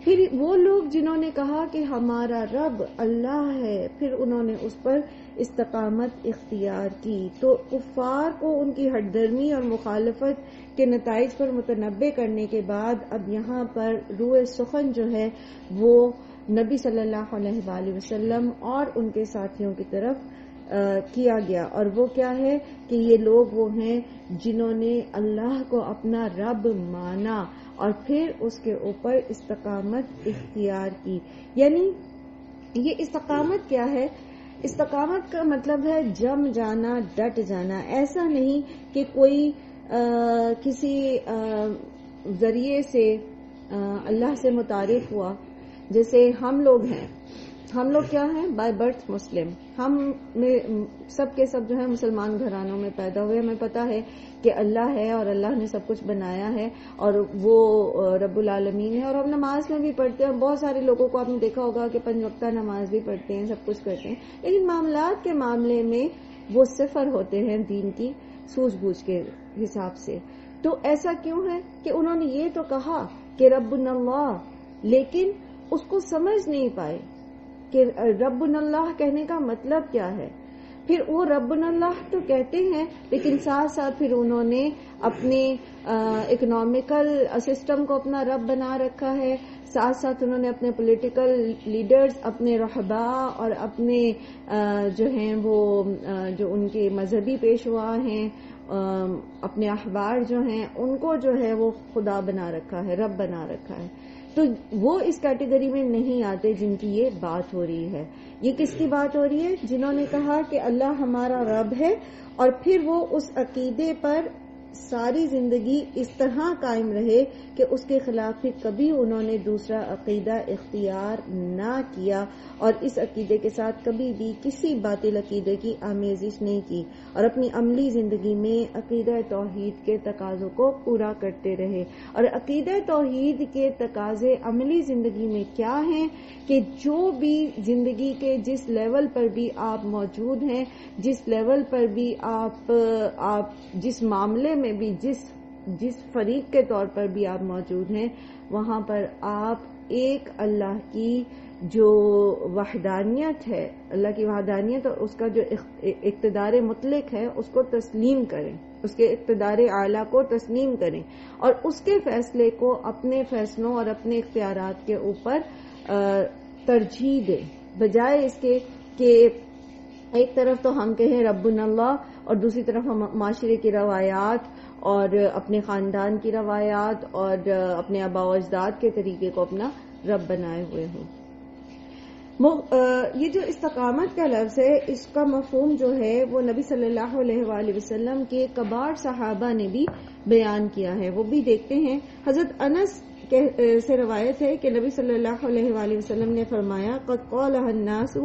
پھر وہ لوگ جنہوں نے کہا کہ ہمارا رب اللہ ہے، پھر انہوں نے اس پر استقامت اختیار کی. تو کفار کو ان کی ہٹ درمی اور مخالفت کے نتائج پر متنبع کرنے کے بعد اب یہاں پر روح سخن جو ہے وہ نبی صلی اللہ علیہ وآلہ وسلم اور ان کے ساتھیوں کی طرف کیا گیا. اور وہ کیا ہے کہ یہ لوگ وہ ہیں جنہوں نے اللہ کو اپنا رب مانا اور پھر اس کے اوپر استقامت اختیار کی. یعنی یہ استقامت کیا ہے؟ استقامت کا مطلب ہے جم جانا، ڈٹ جانا. ایسا نہیں کہ کوئی کسی ذریعے سے اللہ سے متعارف ہوا. جیسے ہم لوگ ہیں، ہم لوگ کیا ہیں؟ بائی برتھ مسلم. ہم سب کے سب جو ہے مسلمان گھرانوں میں پیدا ہوئے. ہمیں پتا ہے کہ اللہ ہے اور اللہ نے سب کچھ بنایا ہے اور وہ رب العالمین ہے. اور ہم نماز میں بھی پڑھتے ہیں. بہت سارے لوگوں کو آپ نے دیکھا ہوگا کہ 5 وقتہ نماز بھی پڑھتے ہیں، سب کچھ کرتے ہیں، لیکن معاملات کے معاملے میں وہ صفر ہوتے ہیں دین کی سوجھ بوجھ کے حساب سے. تو ایسا کیوں ہے کہ انہوں نے یہ تو کہا کہ ربنا اللہ، لیکن اس کو سمجھ نہیں پائے کہ ربنا اللہ کہنے کا مطلب کیا ہے. پھر وہ ربنا اللہ تو کہتے ہیں، لیکن ساتھ ساتھ پھر انہوں نے اپنے اکنامیکل سسٹم کو اپنا رب بنا رکھا ہے. ساتھ ساتھ انہوں نے اپنے پولیٹیکل لیڈرز، اپنے رہبا اور اپنے جو ہیں وہ جو ان کے مذہبی پیشوا ہیں، اپنے احبار جو ہیں، ان کو جو ہے وہ خدا بنا رکھا ہے، رب بنا رکھا ہے. تو وہ اس کیٹیگری میں نہیں آتے جن کی یہ بات ہو رہی ہے. یہ کس کی بات ہو رہی ہے؟ جنہوں نے کہا کہ اللہ ہمارا رب ہے اور پھر وہ اس عقیدے پر ساری زندگی اس طرح قائم رہے کہ اس کے خلاف پھر کبھی انہوں نے دوسرا عقیدہ اختیار نہ کیا اور اس عقیدے کے ساتھ کبھی بھی کسی باطل عقیدے کی آمیزش نہیں کی اور اپنی عملی زندگی میں عقیدہ توحید کے تقاضوں کو پورا کرتے رہے. اور عقیدہ توحید کے تقاضے عملی زندگی میں کیا ہیں کہ جو بھی زندگی کے جس لیول پر بھی آپ موجود ہیں، جس لیول پر بھی آپ جس معاملے میں بھی جس فریق کے طور پر بھی آپ موجود ہیں، وہاں پر آپ ایک اللہ کی جو وحدانیت ہے، اللہ کی وحدانیت اور اس کا جو اقتدار مطلق ہے اس کو تسلیم کریں، اس کے اقتدار اعلیٰ کو تسلیم کریں اور اس کے فیصلے کو اپنے فیصلوں اور اپنے اختیارات کے اوپر ترجیح دیں، بجائے اس کے کہ ایک طرف تو ہم کہیں ربنا اللہ اور دوسری طرف ہم معاشرے کی روایات اور اپنے خاندان کی روایات اور اپنے آباء و اجداد کے طریقے کو اپنا رب بنائے ہوئے ہوں. یہ جو استقامت کا لفظ ہے، اس کا مفہوم جو ہے وہ نبی صلی اللہ علیہ وآلہ وسلم کے کبار صحابہ نے بھی بیان کیا ہے. وہ بھی دیکھتے ہیں. حضرت انس سے روایت ہے کہ نبی صلی اللہ علیہ وآلہ وسلم نے فرمایا قد قالها الناس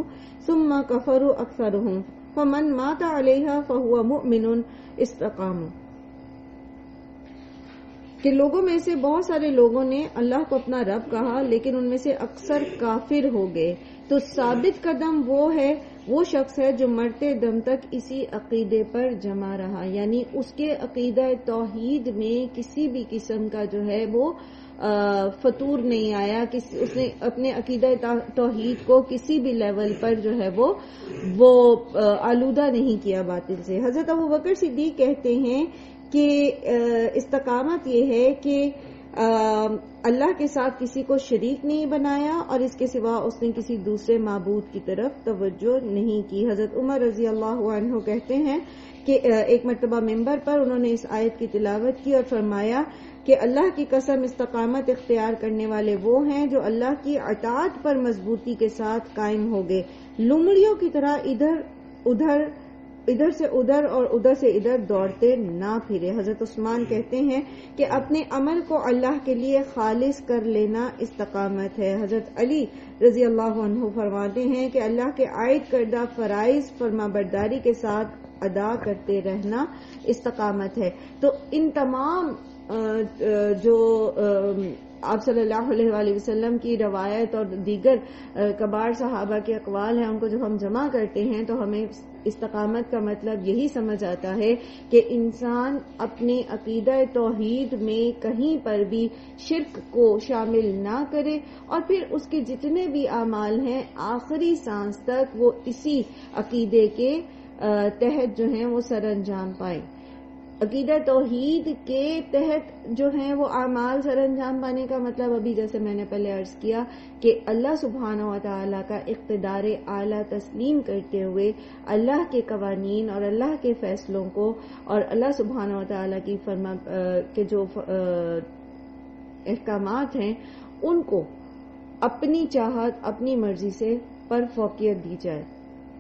ثم كفروا اکثرهم فمن مات علیها فهو مؤمن استقام. کہ لوگوں میں سے بہت سارے لوگوں نے اللہ کو اپنا رب کہا لیکن ان میں سے اکثر کافر ہو گئے. تو ثابت قدم وہ ہے وہ شخص ہے جو مرتے دم تک اسی عقیدے پر جمع رہا، یعنی اس کے عقیدہ توحید میں کسی بھی قسم کا جو ہے وہ فطور نہیں آیا، اس نے اپنے عقیدہ توحید کو کسی بھی لیول پر جو ہے وہ آلودہ نہیں کیا باطل سے۔ حضرت ابوبکر صدیق کہتے ہیں کہ استقامت یہ ہے کہ اللہ کے ساتھ کسی کو شریک نہیں بنایا اور اس کے سوا اس نے کسی دوسرے معبود کی طرف توجہ نہیں کی۔ حضرت عمر رضی اللہ عنہ کہتے ہیں کہ ایک مرتبہ ممبر پر انہوں نے اس آیت کی تلاوت کی اور فرمایا کہ اللہ کی قسم استقامت اختیار کرنے والے وہ ہیں جو اللہ کی اطاعت پر مضبوطی کے ساتھ قائم ہو گئے، لومڑیوں کی طرح ادھر سے ادھر اور ادھر سے ادھر دوڑتے نہ پھرے۔ حضرت عثمان کہتے ہیں کہ اپنے عمل کو اللہ کے لیے خالص کر لینا استقامت ہے۔ حضرت علی رضی اللہ عنہ فرماتے ہیں کہ اللہ کے عائد کردہ فرائض فرمانبرداری کے ساتھ ادا کرتے رہنا استقامت ہے۔ تو ان تمام جو آپ صلی اللہ علیہ وآلہ وسلم کی روایت اور دیگر کبار صحابہ کے اقوال ہیں، ان کو جب ہم جمع کرتے ہیں تو ہمیں استقامت کا مطلب یہی سمجھ آتا ہے کہ انسان اپنے عقیدہ توحید میں کہیں پر بھی شرک کو شامل نہ کرے اور پھر اس کے جتنے بھی اعمال ہیں آخری سانس تک وہ اسی عقیدے کے تحت جو ہیں وہ سر انجام پائے۔ عقیدہ توحید کے تحت جو ہیں وہ اعمال سر انجام پانے کا مطلب ابھی جیسے میں نے پہلے عرض کیا کہ اللہ سبحانہ و تعالیٰ کا اقتدار اعلیٰ تسلیم کرتے ہوئے اللہ کے قوانین اور اللہ کے فیصلوں کو اور اللہ سبحانہ و تعالیٰ کی کے جو احکامات ہیں ان کو اپنی چاہت اپنی مرضی سے پر فوقیت دی جائے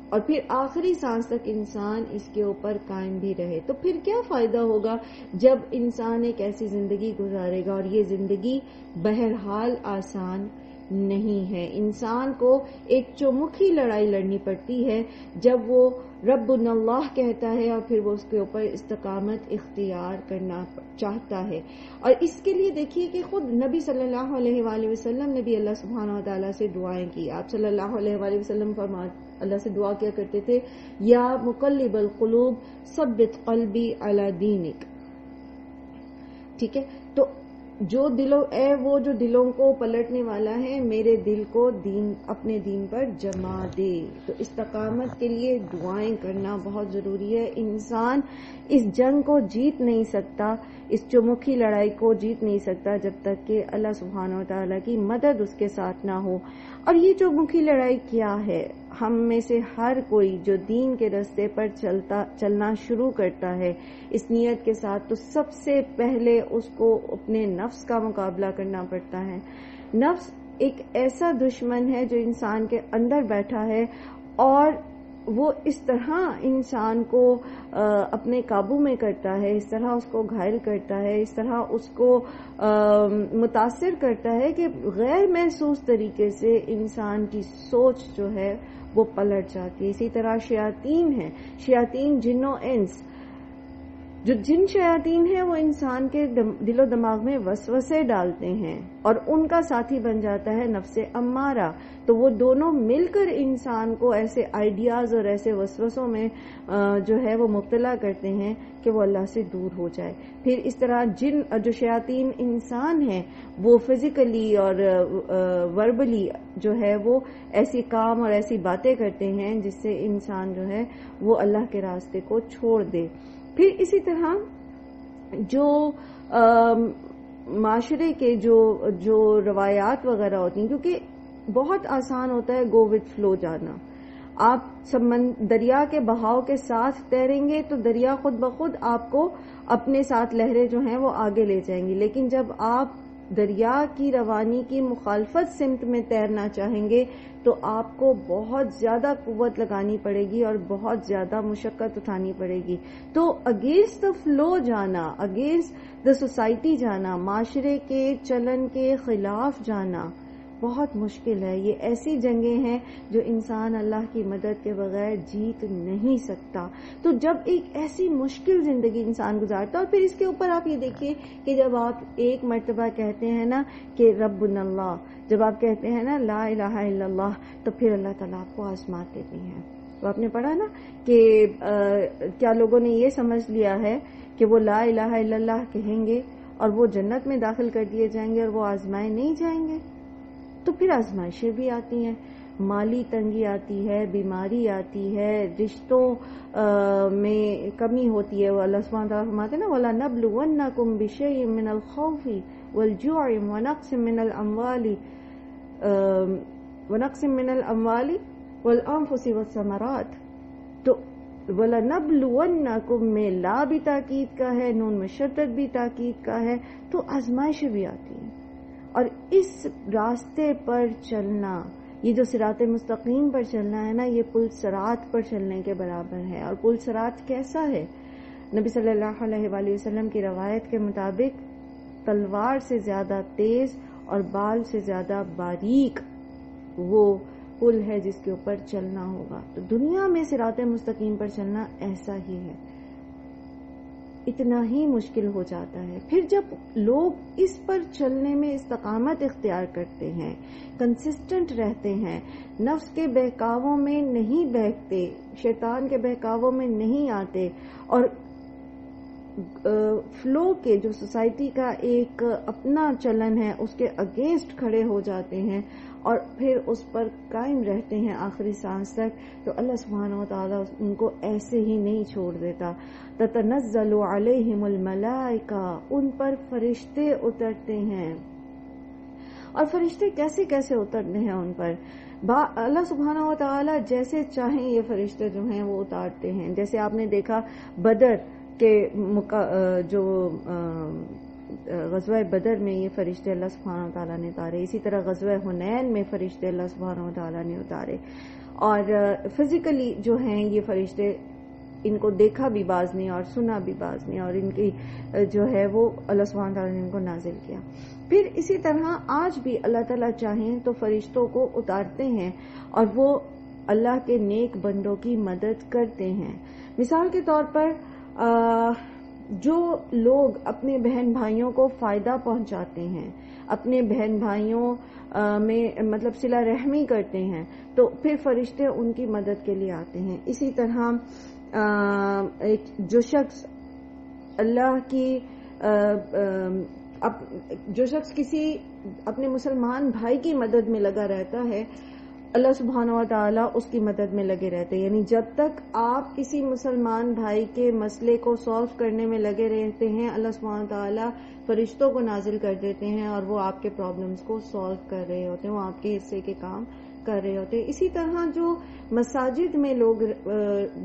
اور پھر آخری سانس تک انسان اس کے اوپر قائم بھی رہے۔ تو پھر کیا فائدہ ہوگا جب انسان ایک ایسی زندگی گزارے گا، اور یہ زندگی بہرحال آسان نہیں ہے۔ انسان کو ایک چومکھی لڑائی لڑنی پڑتی ہے جب وہ رب اللہ کہتا ہے اور پھر وہ اس کے اوپر استقامت اختیار کرنا چاہتا ہے۔ اور اس کے لیے دیکھیے کہ خود نبی صلی اللہ علیہ وآلہ وسلم نے بھی اللہ سبحانہ و تعالیٰ سے دعائیں کی۔ آپ صلی اللہ علیہ وآلہ وسلم اللہ سے دعا کیا کرتے تھے، یا مقلب القلوب ثبت قلبی علی دینک۔ ٹھیک ہے، تو جو وہ جو دلوں کو پلٹنے والا ہے، میرے دل کو اپنے دین پر جما دے۔ تو استقامت کے لیے دعائیں کرنا بہت ضروری ہے۔ انسان اس جنگ کو جیت نہیں سکتا، اس چومکھی لڑائی کو جیت نہیں سکتا جب تک کہ اللہ سبحانہ و تعالیٰ کی مدد اس کے ساتھ نہ ہو۔ اور یہ چومکھی لڑائی کیا ہے؟ ہم میں سے ہر کوئی جو دین کے راستے پر چلنا شروع کرتا ہے اس نیت کے ساتھ، تو سب سے پہلے اس کو اپنے نفس کا مقابلہ کرنا پڑتا ہے۔ نفس ایک ایسا دشمن ہے جو انسان کے اندر بیٹھا ہے اور وہ اس طرح انسان کو اپنے قابو میں کرتا ہے، اس طرح اس کو گھائل کرتا ہے، اس طرح اس کو متاثر کرتا ہے کہ غیر محسوس طریقے سے انسان کی سوچ جو ہے وہ پلٹ جاتی ہے۔ اسی طرح شیاطین ہیں، شیاطین جن و انس، جو جن شیاطین ہیں وہ انسان کے دل و دماغ میں وسوسے ڈالتے ہیں اور ان کا ساتھی بن جاتا ہے نفس امارہ۔ تو وہ دونوں مل کر انسان کو ایسے آئیڈیاز اور ایسے وسوسوں میں جو ہے وہ مبتلا کرتے ہیں کہ وہ اللہ سے دور ہو جائے۔ پھر اس طرح جو شیاطین انسان ہیں وہ فزیکلی اور وربلی جو ہے وہ ایسی کام اور ایسی باتیں کرتے ہیں جس سے انسان جو ہے وہ اللہ کے راستے کو چھوڑ دے۔ پھر اسی طرح جو معاشرے کے جو روایات وغیرہ ہوتی ہیں، کیونکہ بہت آسان ہوتا ہے گو وتھ فلو جانا۔ آپ دریا کے بہاؤ کے ساتھ تیریں گے تو دریا خود بخود آپ کو اپنے ساتھ لہریں جو ہیں وہ آگے لے جائیں گی، لیکن جب آپ دریا کی روانی کی مخالفت سمت میں تیرنا چاہیں گے تو آپ کو بہت زیادہ قوت لگانی پڑے گی اور بہت زیادہ مشقت اٹھانی پڑے گی۔ تو اگینسٹ دا فلو جانا، اگینسٹ دا سوسائٹی جانا، معاشرے کے چلن کے خلاف جانا بہت مشکل ہے۔ یہ ایسی جنگیں ہیں جو انسان اللہ کی مدد کے بغیر جیت نہیں سکتا۔ تو جب ایک ایسی مشکل زندگی انسان گزارتا ہے، اور پھر اس کے اوپر آپ یہ دیکھیے کہ جب آپ ایک مرتبہ کہتے ہیں نا کہ ربنا اللہ، جب آپ کہتے ہیں نا لا الہ الا اللہ، تو پھر اللہ تعالیٰ آپ کو آزماتے بھی ہیں۔ تو آپ نے پڑھا نا کہ کیا لوگوں نے یہ سمجھ لیا ہے کہ وہ لا الہ الا اللہ کہیں گے اور وہ جنت میں داخل کر دیے جائیں گے اور وہ آزمائے نہیں جائیں گے؟ تو پھر آزمائشیں بھی آتی ہیں، مالی تنگی آتی ہے، بیماری آتی ہے، رشتوں میں کمی ہوتی ہے. وہ اللہ سبحانہ وتعالیٰ فرماتے ہیں نا وَلَنَبْلُوَنَّكُمْ بِشَيْءٍ مِّنَ الْخَوْفِ وَالْجُوعِ وَنَقْصٍ مِّنَ الْأَمْوَالِ وَالْأَنفُسِ وَالثَّمَرَاتِ. تو وَلَنَبْلُوَنَّكُمْ میں لا بھی تاکید کا ہے، نون مشدد بھی تاکید کا ہے، تو آزمائشیں بھی آتی ہیں. اور اس راستے پر چلنا، یہ جو صراط مستقیم پر چلنا ہے نا، یہ پل صراط پر چلنے کے برابر ہے. اور پل صراط کیسا ہے؟ نبی صلی اللہ علیہ وآلہ وسلم کی روایت کے مطابق تلوار سے زیادہ تیز اور بال سے زیادہ باریک وہ پل ہے جس کے اوپر چلنا ہوگا. تو دنیا میں صراط مستقیم پر چلنا ایسا ہی ہے، اتنا ہی مشکل ہو جاتا ہے. پھر جب لوگ اس پر چلنے میں استقامت اختیار کرتے ہیں، کنسسٹنٹ رہتے ہیں، نفس کے بہکاووں میں نہیں بہکتے، شیطان کے بہکاووں میں نہیں آتے، اور فلو کے جو سوسائٹی کا ایک اپنا چلن ہے اس کے اگینسٹ کھڑے ہو جاتے ہیں اور پھر اس پر قائم رہتے ہیں آخری سانس تک، تو اللہ سبحانہ و تعالیٰ ان کو ایسے ہی نہیں چھوڑ دیتا. تتنزل علیہم الملائکہ، ان پر فرشتے اترتے ہیں. اور فرشتے کیسے کیسے اترتے ہیں ان پر؟ اللہ سبحانہ و تعالیٰ جیسے چاہیں یہ فرشتے جو ہیں وہ اتارتے ہیں. جیسے آپ نے دیکھا بدر کے جو غزوہ بدر میں یہ فرشتے اللہ سبحانہ و تعالیٰ نے اتارے، اسی طرح غزوہ حنین میں فرشتے اللہ سبحانہ و تعالیٰ نے اتارے. اور فزیکلی جو ہیں یہ فرشتے، ان کو دیکھا بھی باز نہیں اور سنا بھی باز نہیں، اور ان کی جو ہے وہ اللہ سبحانہ و تعالیٰ نے ان کو نازل کیا. پھر اسی طرح آج بھی اللہ تعالیٰ چاہیں تو فرشتوں کو اتارتے ہیں اور وہ اللہ کے نیک بندوں کی مدد کرتے ہیں. مثال کے طور پر جو لوگ اپنے بہن بھائیوں کو فائدہ پہنچاتے ہیں، اپنے بہن بھائیوں میں مطلب صلہ رحمی کرتے ہیں، تو پھر فرشتے ان کی مدد کے لیے آتے ہیں. اسی طرح جو شخص اللہ کی جو شخص کسی اپنے مسلمان بھائی کی مدد میں لگا رہتا ہے، اللہ سبحانہ و تعالیٰ اس کی مدد میں لگے رہتے ہیں. یعنی جب تک آپ کسی مسلمان بھائی کے مسئلے کو سالو کرنے میں لگے رہتے ہیں، اللہ سبحانہ و تعالیٰ فرشتوں کو نازل کر دیتے ہیں اور وہ آپ کے پرابلمز کو سالو کر رہے ہوتے ہیں، وہ آپ کے حصے کے کام کر رہے ہوتے ہیں. اسی طرح جو مساجد میں لوگ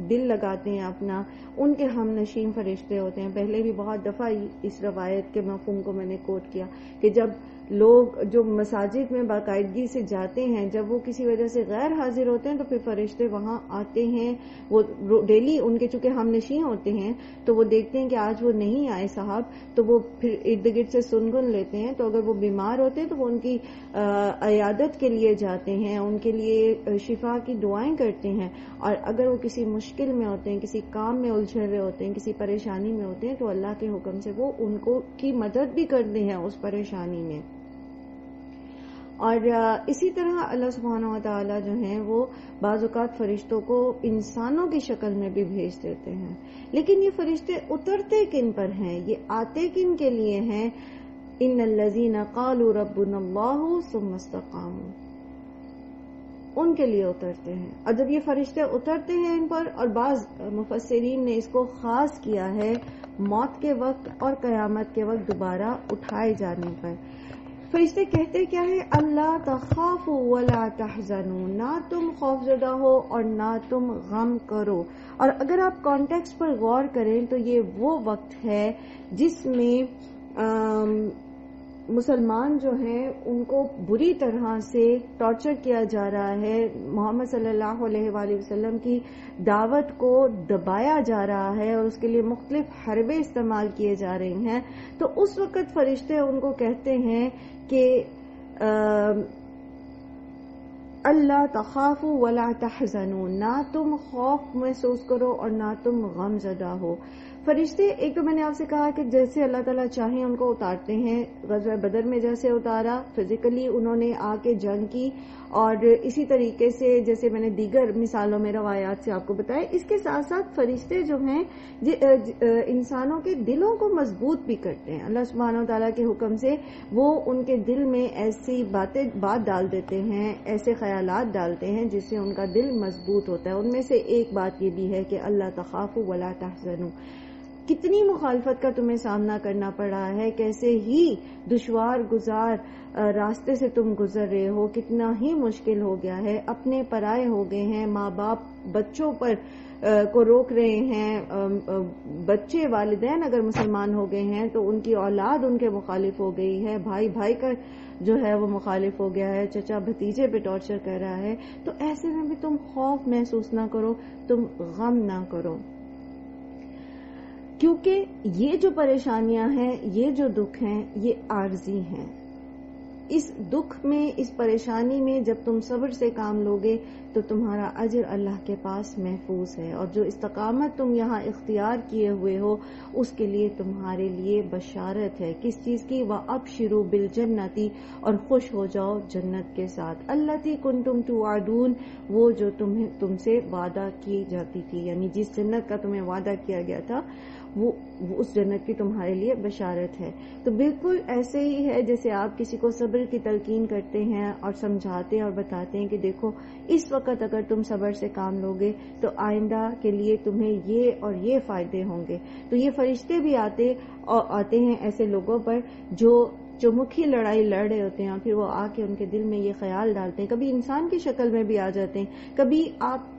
دل لگاتے ہیں اپنا، ان کے ہم نشین فرشتے ہوتے ہیں. پہلے بھی بہت دفعہ اس روایت کے مفہوم کو میں نے کوٹ کیا کہ جب لوگ جو مساجد میں باقاعدگی سے جاتے ہیں، جب وہ کسی وجہ سے غیر حاضر ہوتے ہیں تو پھر فرشتے وہاں آتے ہیں. وہ ڈیلی ان کے چونکہ ہم نشین ہوتے ہیں تو وہ دیکھتے ہیں کہ آج وہ نہیں آئے صاحب، تو وہ پھر ارد گرد سے سنگن لیتے ہیں. تو اگر وہ بیمار ہوتے ہیں تو وہ ان کی عیادت کے لیے جاتے ہیں، ان کے لیے شفا کی دعائیں کرتے ہیں. اور اگر وہ کسی مشکل میں ہوتے ہیں، کسی کام میں الجھے ہوئے ہوتے ہیں، کسی پریشانی میں ہوتے ہیں، تو اللہ کے حکم سے وہ ان کو کی مدد بھی کرتے ہیں اس پریشانی میں. اور اسی طرح اللہ سبحانہ و تعالیٰ جو ہیں وہ بعض اوقات فرشتوں کو انسانوں کی شکل میں بھی بھیج دیتے ہیں. لیکن یہ فرشتے اترتے کن پر ہیں، یہ آتے کن کے لیے ہیں؟ ان الذین قالوا ربنا اللہ ثم استقاموا، ان کے لیے اترتے ہیں. اور جب یہ فرشتے اترتے ہیں ان پر، اور بعض مفسرین نے اس کو خاص کیا ہے موت کے وقت اور قیامت کے وقت دوبارہ اٹھائے جانے پر. فرشتے کہتے کیا ہے؟ اللہ تخافوا ولا تحزنوا، نہ تم خوف زدہ ہو اور نہ تم غم کرو. اور اگر آپ کانٹیکسٹ پر غور کریں تو یہ وہ وقت ہے جس میں مسلمان جو ہیں ان کو بری طرح سے ٹارچر کیا جا رہا ہے، محمد صلی اللہ علیہ وآلہ وسلم کی دعوت کو دبایا جا رہا ہے اور اس کے لیے مختلف حربے استعمال کیے جا رہے ہیں. تو اس وقت فرشتے ان کو کہتے ہیں کہ اللہ تخافوا ولا تحزنوا، نہ تم خوف محسوس کرو اور نہ تم غم زدہ ہو۔ فرشتے، ایک تو میں نے آپ سے کہا کہ جیسے اللہ تعالیٰ چاہیں ان کو اتارتے ہیں، غزوہ بدر میں جیسے اتارا فزیکلی انہوں نے آ کے جنگ کی، اور اسی طریقے سے جیسے میں نے دیگر مثالوں میں روایات سے آپ کو بتایا، اس کے ساتھ ساتھ فرشتے جو ہیں انسانوں کے دلوں کو مضبوط بھی کرتے ہیں۔ اللہ سبحانہ و تعالیٰ کے حکم سے وہ ان کے دل میں ایسی بات ڈال دیتے ہیں، ایسے خیالات ڈالتے ہیں جس سے ان کا دل مضبوط ہوتا ہے۔ ان میں سے ایک بات یہ بھی ہے کہ اللہ تخافوا ولا تحزنوا۔ کتنی مخالفت کا تمہیں سامنا کرنا پڑا ہے، کیسے ہی دشوار گزار راستے سے تم گزر رہے ہو، کتنا ہی مشکل ہو گیا ہے، اپنے پرائے ہو گئے ہیں، ماں باپ بچوں پر کو روک رہے ہیں، بچے والدین اگر مسلمان ہو گئے ہیں تو ان کی اولاد ان کے مخالف ہو گئی ہے، بھائی بھائی کا جو ہے وہ مخالف ہو گیا ہے، چچا بھتیجے پہ ٹارچر کر رہا ہے، تو ایسے میں بھی تم خوف محسوس نہ کرو، تم غم نہ کرو، کیونکہ یہ جو پریشانیاں ہیں، یہ جو دکھ ہیں، یہ عارضی ہیں۔ اس دکھ میں، اس پریشانی میں جب تم صبر سے کام لوگے تو تمہارا اجر اللہ کے پاس محفوظ ہے، اور جو استقامت تم یہاں اختیار کیے ہوئے ہو اس کے لیے تمہارے لیے بشارت ہے۔ کس چیز کی؟ وَأَبْشِرُوا بِالْجَنَّةِ، اور خوش ہو جاؤ جنت کے ساتھ، الَّتِي كُنتُمْ تُوعَدُونَ، وہ جو تم سے وعدہ کی جاتی تھی، یعنی جس جنت کا تمہیں وعدہ کیا گیا تھا وہ اس جنت کی تمہارے لیے بشارت ہے۔ تو بالکل ایسے ہی ہے جیسے آپ کسی کو صبر کی تلقین کرتے ہیں اور سمجھاتے ہیں اور بتاتے ہیں کہ دیکھو اس وقت اگر تم صبر سے کام لوگے تو آئندہ کے لیے تمہیں یہ اور یہ فائدے ہوں گے۔ تو یہ فرشتے بھی آتے ہیں ایسے لوگوں پر جو چمکھی لڑائی لڑ رہے ہوتے ہیں، اور پھر وہ آ کے ان کے دل میں یہ خیال ڈالتے ہیں، کبھی انسان کی شکل میں بھی آ جاتے ہیں، کبھی آپ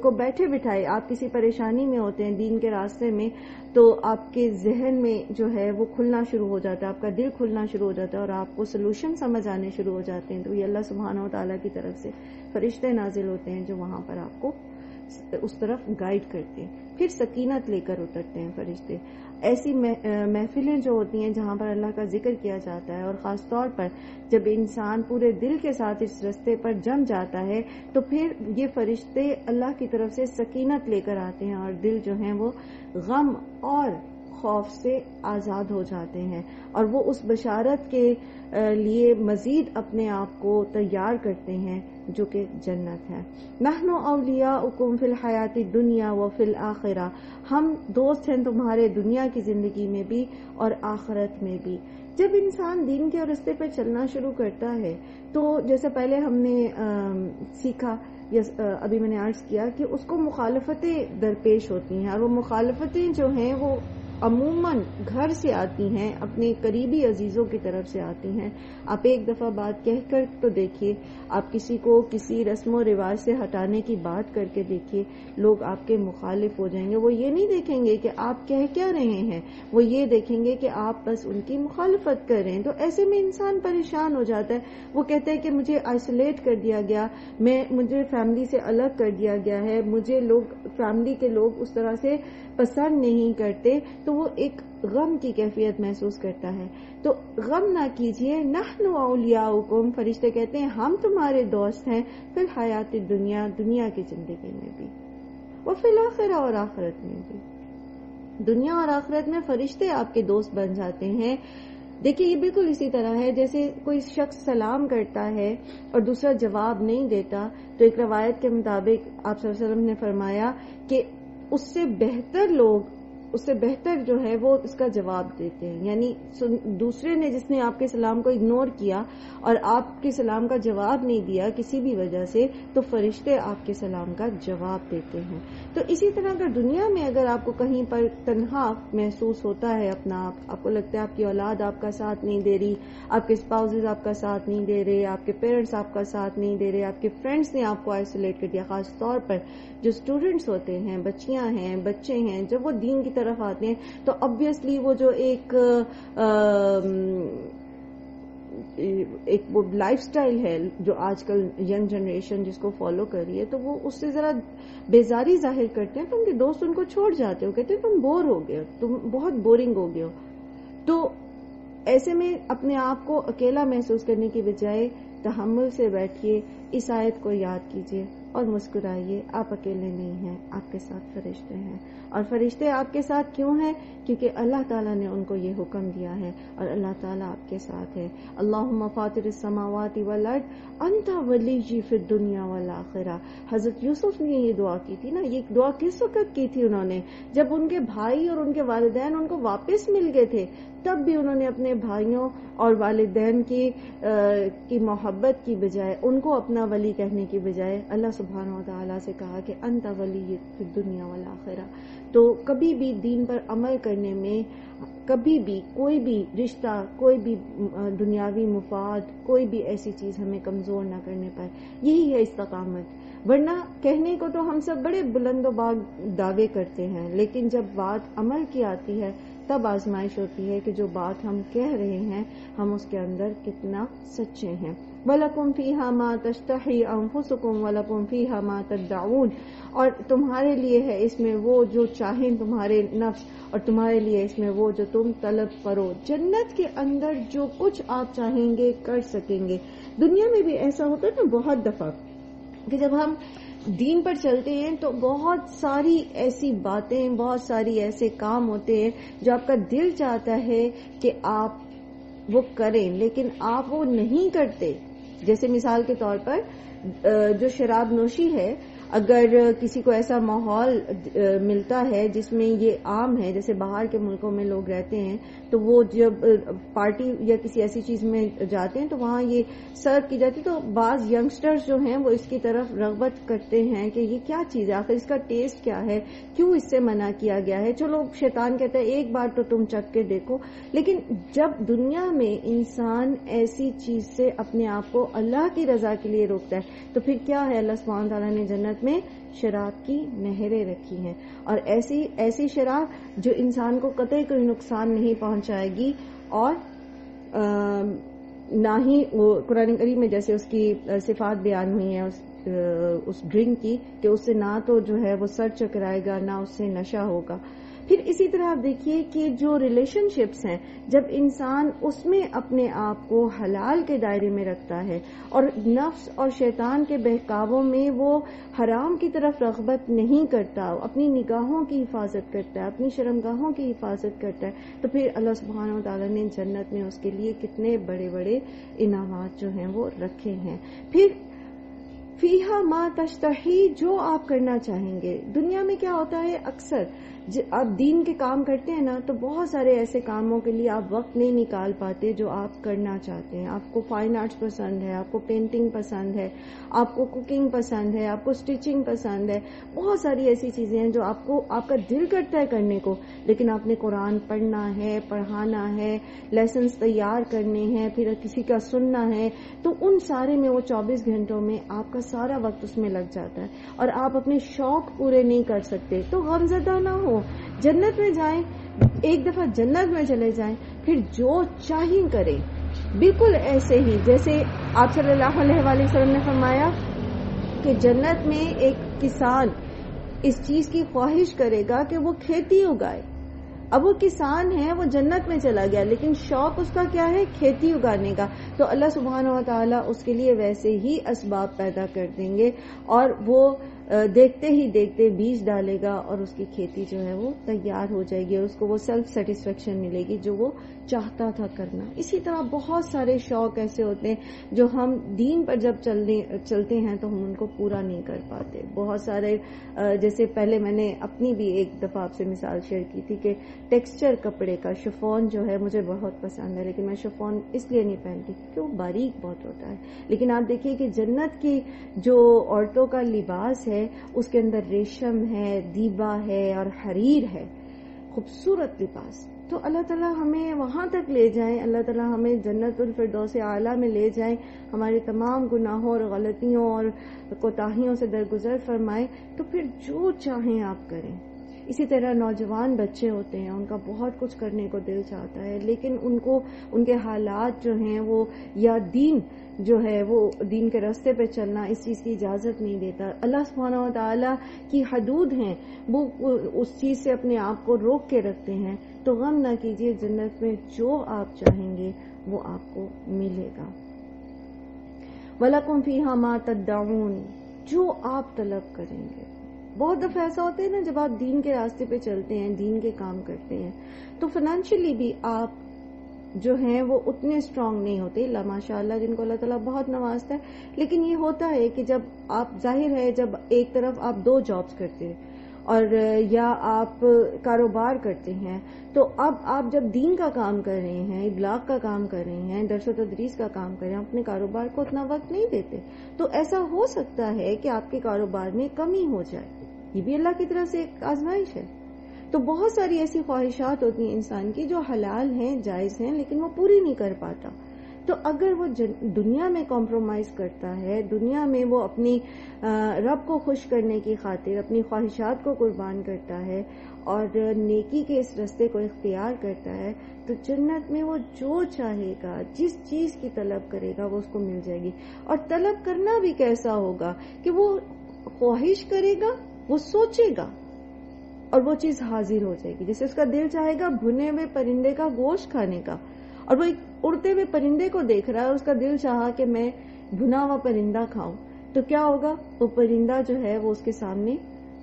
کو بیٹھے بٹھائے آپ کسی پریشانی میں ہوتے ہیں دین کے راستے میں، تو آپ کے ذہن میں جو ہے وہ کھلنا شروع ہو جاتا ہے، آپ کا دل کھلنا شروع ہو جاتا ہے اور آپ کو سلوشن سمجھ آنے شروع ہو جاتے ہیں۔ تو یہ اللہ سبحانہ و تعالیٰ کی طرف سے فرشتے نازل ہوتے ہیں جو وہاں پر آپ کو اس طرف گائیڈ کرتے ہیں، پھر سکینت لے کر اترتے ہیں فرشتے۔ ایسی محفلیں جو ہوتی ہیں جہاں پر اللہ کا ذکر کیا جاتا ہے، اور خاص طور پر جب انسان پورے دل کے ساتھ اس رستے پر جم جاتا ہے تو پھر یہ فرشتے اللہ کی طرف سے سکینت لے کر آتے ہیں، اور دل جو ہیں وہ غم اور خوف سے آزاد ہو جاتے ہیں، اور وہ اس بشارت کے لیے مزید اپنے آپ کو تیار کرتے ہیں جو کہ جنت ہے۔ نحن اولیاؤکم فی الحیات الدنیا وفی الآخرہ، ہم دوست ہیں تمہارے دنیا کی زندگی میں بھی اور آخرت میں بھی۔ جب انسان دین کے راستے پر چلنا شروع کرتا ہے تو جیسے پہلے ہم نے سیکھا یا ابھی میں نے عرض کیا کہ اس کو مخالفتیں درپیش ہوتی ہیں، اور وہ مخالفتیں جو ہیں وہ عموماً گھر سے آتی ہیں، اپنے قریبی عزیزوں کی طرف سے آتی ہیں۔ آپ ایک دفعہ بات کہہ کر تو دیکھیے، آپ کسی کو کسی رسم و رواج سے ہٹانے کی بات کر کے دیکھیے، لوگ آپ کے مخالف ہو جائیں گے۔ وہ یہ نہیں دیکھیں گے کہ آپ کہہ کیا رہے ہیں، وہ یہ دیکھیں گے کہ آپ بس ان کی مخالفت کر رہے ہیں۔ تو ایسے میں انسان پریشان ہو جاتا ہے، وہ کہتا ہے کہ مجھے آئسولیٹ کر دیا گیا، مجھے فیملی سے الگ کر دیا گیا ہے، مجھے فیملی کے لوگ اس طرح سے پسند نہیں کرتے، تو وہ ایک غم کی کیفیت محسوس کرتا ہے۔ تو غم نہ کیجئے، نحن اولیاؤکم، فرشتے کہتے ہیں ہم تمہارے دوست ہیں، فی الحیات الدنیا، دنیا کی زندگی میں بھی، وفی الآخرہ، اور آخرت میں بھی۔ دنیا اور آخرت میں فرشتے آپ کے دوست بن جاتے ہیں۔ دیکھیے یہ بالکل اسی طرح ہے جیسے کوئی شخص سلام کرتا ہے اور دوسرا جواب نہیں دیتا، تو ایک روایت کے مطابق آپ صلی اللہ علیہ وسلم نے فرمایا کہ اس سے بہتر جو ہے وہ اس کا جواب دیتے ہیں، یعنی دوسرے نے جس نے آپ کے سلام کو اگنور کیا اور آپ کے سلام کا جواب نہیں دیا کسی بھی وجہ سے، تو فرشتے آپ کے سلام کا جواب دیتے ہیں۔ تو اسی طرح اگر دنیا میں اگر آپ کو کہیں پر تنہا محسوس ہوتا ہے اپنا آپ کو لگتا ہے آپ کی اولاد آپ کا ساتھ نہیں دے رہی، آپ کے اسپاؤزز آپ کا ساتھ نہیں دے رہے، آپ کے پیرنٹس آپ کا ساتھ نہیں دے رہے، آپ کے فرینڈس نے آپ کو آئسولیٹ کر دیا، خاص طور پر جو اسٹوڈنٹس ہوتے ہیں، بچیاں ہیں، بچے ہیں، جب وہ دین کی طرف آتے ہیں تو obviously وہ جو ایک وہ لائف سٹائل ہے جو آج کل ینگ جنریشن جس کو فالو کر رہی ہے، تو وہ اس سے ذرا بیزاری ظاہر کرتے ہیں، تو ان کے دوست ان کو چھوڑ جاتے ہو، کہتے ہیں تم بور ہو گئے ہو، تم بہت بورنگ ہو گئے ہو۔ تو ایسے میں اپنے آپ کو اکیلا محسوس کرنے کی بجائے تحمل سے بیٹھیے، اس آیت کو یاد کیجیے اور مسکرائیے. آپ اکیلے نہیں ہیں، آپ کے ساتھ فرشتے ہیں. اور فرشتے آپ کے ساتھ کیوں ہیں؟ کیونکہ اللہ تعالیٰ نے ان کو یہ حکم دیا ہے اور اللہ تعالیٰ آپ کے ساتھ ہے. اللہم فاطر السماوات والارض انت ولی فی الدنیا والآخرہ. حضرت یوسف نے یہ دعا کی تھی نا. یہ دعا کس وقت کی تھی انہوں نے؟ جب ان کے بھائی اور ان کے والدین ان کو واپس مل گئے تھے، تب بھی انہوں نے اپنے بھائیوں اور والدین کی محبت کی بجائے، ان کو اپنا ولی کہنے کی بجائے اللہ سبحانہ و تعالیٰ سے کہا کہ انت ولی فی الدنیا والآخرہ. تو کبھی بھی دین پر عمل کرنے میں، کبھی بھی کوئی بھی رشتہ، کوئی بھی دنیاوی مفاد، کوئی بھی ایسی چیز ہمیں کمزور نہ کرنے پائے. یہی ہے استقامت. ورنہ کہنے کو تو ہم سب بڑے بلند و باغ دعوے کرتے ہیں، لیکن جب بات عمل کی آتی ہے تب آزمائش ہوتی ہے کہ جو بات ہم کہہ رہے ہیں ہم اس کے اندر کتنا سچے ہیں. وَلَكُمْ فِيهَا مَا تَشْتَحِي أَنفُسُكُمْ وَلَكُمْ فِيهَا مَا تَدَّعُونَ. اور تمہارے لیے ہے اس میں وہ جو چاہیں تمہارے نفس، اور تمہارے لیے اس میں وہ جو تم طلب کرو. جنت کے اندر جو کچھ آپ چاہیں گے کر سکیں گے. دنیا میں بھی ایسا ہوتا ہے نا بہت دفعہ کہ جب ہم دین پر چلتے ہیں تو بہت ساری ایسی باتیں، بہت ساری ایسے کام ہوتے ہیں جو آپ کا دل چاہتا ہے کہ آپ وہ کریں لیکن آپ وہ نہیں کرتے. جیسے مثال کے طور پر جو شراب نوشی ہے، اگر کسی کو ایسا ماحول ملتا ہے جس میں یہ عام ہے، جیسے باہر کے ملکوں میں لوگ رہتے ہیں تو وہ جب پارٹی یا کسی ایسی چیز میں جاتے ہیں تو وہاں یہ سرو کی جاتی، تو بعض ینگسٹرز جو ہیں وہ اس کی طرف رغبت کرتے ہیں کہ یہ کیا چیز ہے، آخر اس کا ٹیسٹ کیا ہے، کیوں اس سے منع کیا گیا ہے. چلو شیطان کہتا ہے ایک بار تو تم چکھ کے دیکھو. لیکن جب دنیا میں انسان ایسی چیز سے اپنے آپ کو اللہ کی رضا کے لیے روکتا ہے تو پھر کیا ہے؟ اللہ سبحانہ تعالیٰ نے جنت میں شراب کی نہریں رکھی ہیں، اور ایسی شراب جو انسان کو قطعی کوئی نقصان نہیں پہنچائے گی، اور نہ ہی وہ قرآن کریم میں جیسے اس کی صفات بیان ہوئی ہیں اس ڈرنک کی کہ اس سے نہ تو جو ہے وہ سر چکرائے گا، نہ اس سے نشہ ہوگا. پھر اسی طرح آپ دیکھیے کہ جو ریلیشن شپس ہیں، جب انسان اس میں اپنے آپ کو حلال کے دائرے میں رکھتا ہے اور نفس اور شیطان کے بہکاووں میں وہ حرام کی طرف رغبت نہیں کرتا، اپنی نگاہوں کی حفاظت کرتا ہے، اپنی شرمگاہوں کی حفاظت کرتا ہے، تو پھر اللہ سبحانہ و تعالیٰ نے جنت میں اس کے لیے کتنے بڑے بڑے انعامات جو ہیں وہ رکھے ہیں. پھر فیہا ما تشتہی، جو آپ کرنا چاہیں گے. دنیا میں کیا ہوتا ہے اکثر آپ دین کے کام کرتے ہیں نا تو بہت سارے ایسے کاموں کے لیے آپ وقت نہیں نکال پاتے جو آپ کرنا چاہتے ہیں. آپ کو فائن آرٹس پسند ہے، آپ کو پینٹنگ پسند ہے، آپ کو کوکنگ پسند ہے، آپ کو اسٹیچنگ پسند ہے، بہت ساری ایسی چیزیں ہیں جو آپ کا دل کرتا ہے کرنے کو، لیکن آپ نے قرآن پڑھنا ہے، پڑھانا ہے، لیسنز تیار کرنے ہیں، پھر کسی کا سننا ہے، تو ان سارے میں وہ 24 گھنٹوں میں آپ کا سارا وقت اس میں لگ جاتا ہے اور آپ اپنے شوق پورے نہیں کر سکتے. تو غمزدہ نہ ہو، جنت میں جائیں، ایک دفعہ جنت میں چلے جائیں، پھر جو چاہیں کریں. بالکل ایسے ہی جیسے آپ صلی اللہ علیہ وآلہ وسلم نے فرمایا کہ جنت میں ایک کسان اس چیز کی خواہش کرے گا کہ وہ کھیتی اگائے. اب وہ کسان ہے، وہ جنت میں چلا گیا لیکن شوق اس کا کیا ہے؟ کھیتی اگانے کا. تو اللہ سبحانہ و تعالیٰ اس کے لیے ویسے ہی اسباب پیدا کر دیں گے اور وہ دیکھتے ہی دیکھتے بیج ڈالے گا اور اس کی کھیتی جو ہے وہ تیار ہو جائے گی اور اس کو وہ سیلف سیٹسفیکشن ملے گی جو وہ چاہتا تھا کرنا. اسی طرح بہت سارے شوق ایسے ہوتے ہیں جو ہم دین پر جب چلتے ہیں تو ہم ان کو پورا نہیں کر پاتے. بہت سارے جیسے پہلے میں نے اپنی بھی ایک دفعہ آپ سے مثال شیئر کی تھی کہ ٹیکسچر کپڑے کا شفون جو ہے مجھے بہت پسند ہے، لیکن میں شفون اس لیے نہیں پہنتی کیونکہ وہ باریک بہت ہوتا ہے. لیکن آپ دیکھیے کہ جنت کی جو عورتوں کا لباس ہے اس کے اندر ریشم ہے، دیبا ہے اور حریر ہے، خوبصورت لباس. تو اللہ تعالیٰ ہمیں وہاں تک لے جائیں، اللہ تعالیٰ ہمیں جنت الفردوس اعلیٰ میں لے جائیں، ہمارے تمام گناہوں اور غلطیوں اور کوتاہیوں سے درگزر فرمائے، تو پھر جو چاہیں آپ کریں. اسی طرح نوجوان بچے ہوتے ہیں، ان کا بہت کچھ کرنے کو دل چاہتا ہے لیکن ان کے حالات جو ہیں وہ یا دین جو ہے وہ دین کے راستے پہ چلنا اس چیز کی اجازت نہیں دیتا. اللہ سبحانہ و تعالیٰ کی حدود ہیں، وہ اس چیز سے اپنے آپ کو روک کے رکھتے ہیں. تو غم نہ کیجیے، جنت میں جو آپ چاہیں گے وہ آپ کو ملے گا. وَلَكُمْ فِيهَا مَا تَدَّعُونَ، جو آپ طلب کریں گے. بہت دفعہ ایسا ہوتا ہے نا، جب آپ دین کے راستے پہ چلتے ہیں، دین کے کام کرتے ہیں، تو فائنینشلی بھی آپ جو ہیں وہ اتنے اسٹرانگ نہیں ہوتے، اللہ ماشاء اللہ جن کو اللہ تعالیٰ بہت نوازتا ہے. لیکن یہ ہوتا ہے کہ جب آپ، ظاہر ہے جب ایک طرف آپ 2 جابز کرتے ہیں اور یا آپ کاروبار کرتے ہیں، تو اب آپ جب دین کا کام کر رہے ہیں، ابلاغ کا کام کر رہے ہیں، درس و تدریس کا کام کر رہے ہیں، اپنے کاروبار کو اتنا وقت نہیں دیتے. تو ایسا ہو سکتا ہے کہ آپ کے کاروبار میں کمی ہو جائے. یہ بھی اللہ کی طرف سے ایک آزمائش ہے. تو بہت ساری ایسی خواہشات ہوتی ہیں انسان کی جو حلال ہیں، جائز ہیں، لیکن وہ پوری نہیں کر پاتا. تو اگر وہ دنیا میں کمپرومائز کرتا ہے، دنیا میں وہ اپنی رب کو خوش کرنے کی خاطر اپنی خواہشات کو قربان کرتا ہے اور نیکی کے اس رستے کو اختیار کرتا ہے، تو جنت میں وہ جو چاہے گا، جس چیز کی طلب کرے گا وہ اس کو مل جائے گی. اور طلب کرنا بھی کیسا ہوگا کہ وہ خواہش کرے گا، وہ سوچے گا اور وہ چیز حاضر ہو جائے گی. جیسے اس کا دل چاہے گا بھنے ہوئے پرندے کا گوشت کھانے کا، اور وہ ایک اڑتے ہوئے پرندے کو دیکھ رہا ہے اور اس کا دل چاہا کہ میں بھنا ہوا پرندہ کھاؤں، تو کیا ہوگا؟ وہ پرندہ جو ہے وہ اس کے سامنے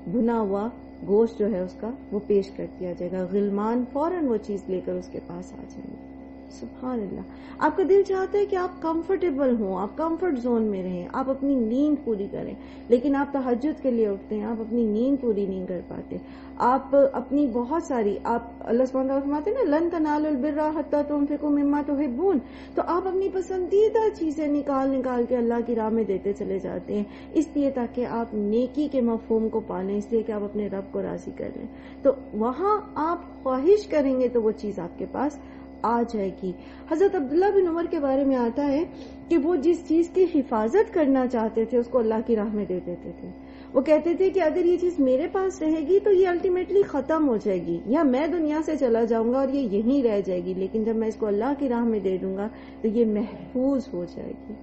بھنا ہوا گوشت جو ہے اس کا وہ پیش کر دیا جائے گا. غلمان فوراً وہ چیز لے کر اس کے پاس آ جائیں گے. سبحان اللہ. آپ کا دل چاہتا ہے کہ آپ کمفرٹیبل ہوں، آپ کمفرٹ زون میں رہیں، آپ اپنی نیند پوری کریں، لیکن آپ تہجد کے لیے اٹھتے ہیں، آپ اپنی نیند پوری نہیں کر پاتے. آپ اپنی بہت ساری، آپ اللہ سبحانہ وتعالیٰ فرماتے ہیں نا، لن تنالوا البر حتی تنفقوا مما تحبون، تو آپ اپنی پسندیدہ چیزیں نکال کے اللہ کی راہ میں دیتے چلے جاتے ہیں، اس لیے تاکہ آپ نیکی کے مفہوم کو پالیں، اس لیے کہ آپ اپنے رب کو راضی کر لیں. تو وہاں آپ خواہش کریں گے تو وہ چیز آپ کے پاس آ جائے گی. حضرت عبداللہ بن عمر کے بارے میں آتا ہے کہ وہ جس چیز کی حفاظت کرنا چاہتے تھے اس کو اللہ کی راہ میں دے دیتے تھے. وہ کہتے تھے کہ اگر یہ چیز میرے پاس رہے گی تو یہ الٹیمیٹلی ختم ہو جائے گی، یا میں دنیا سے چلا جاؤں گا اور یہ یہیں رہ جائے گی، لیکن جب میں اس کو اللہ کی راہ میں دے دوں گا تو یہ محفوظ ہو جائے گی.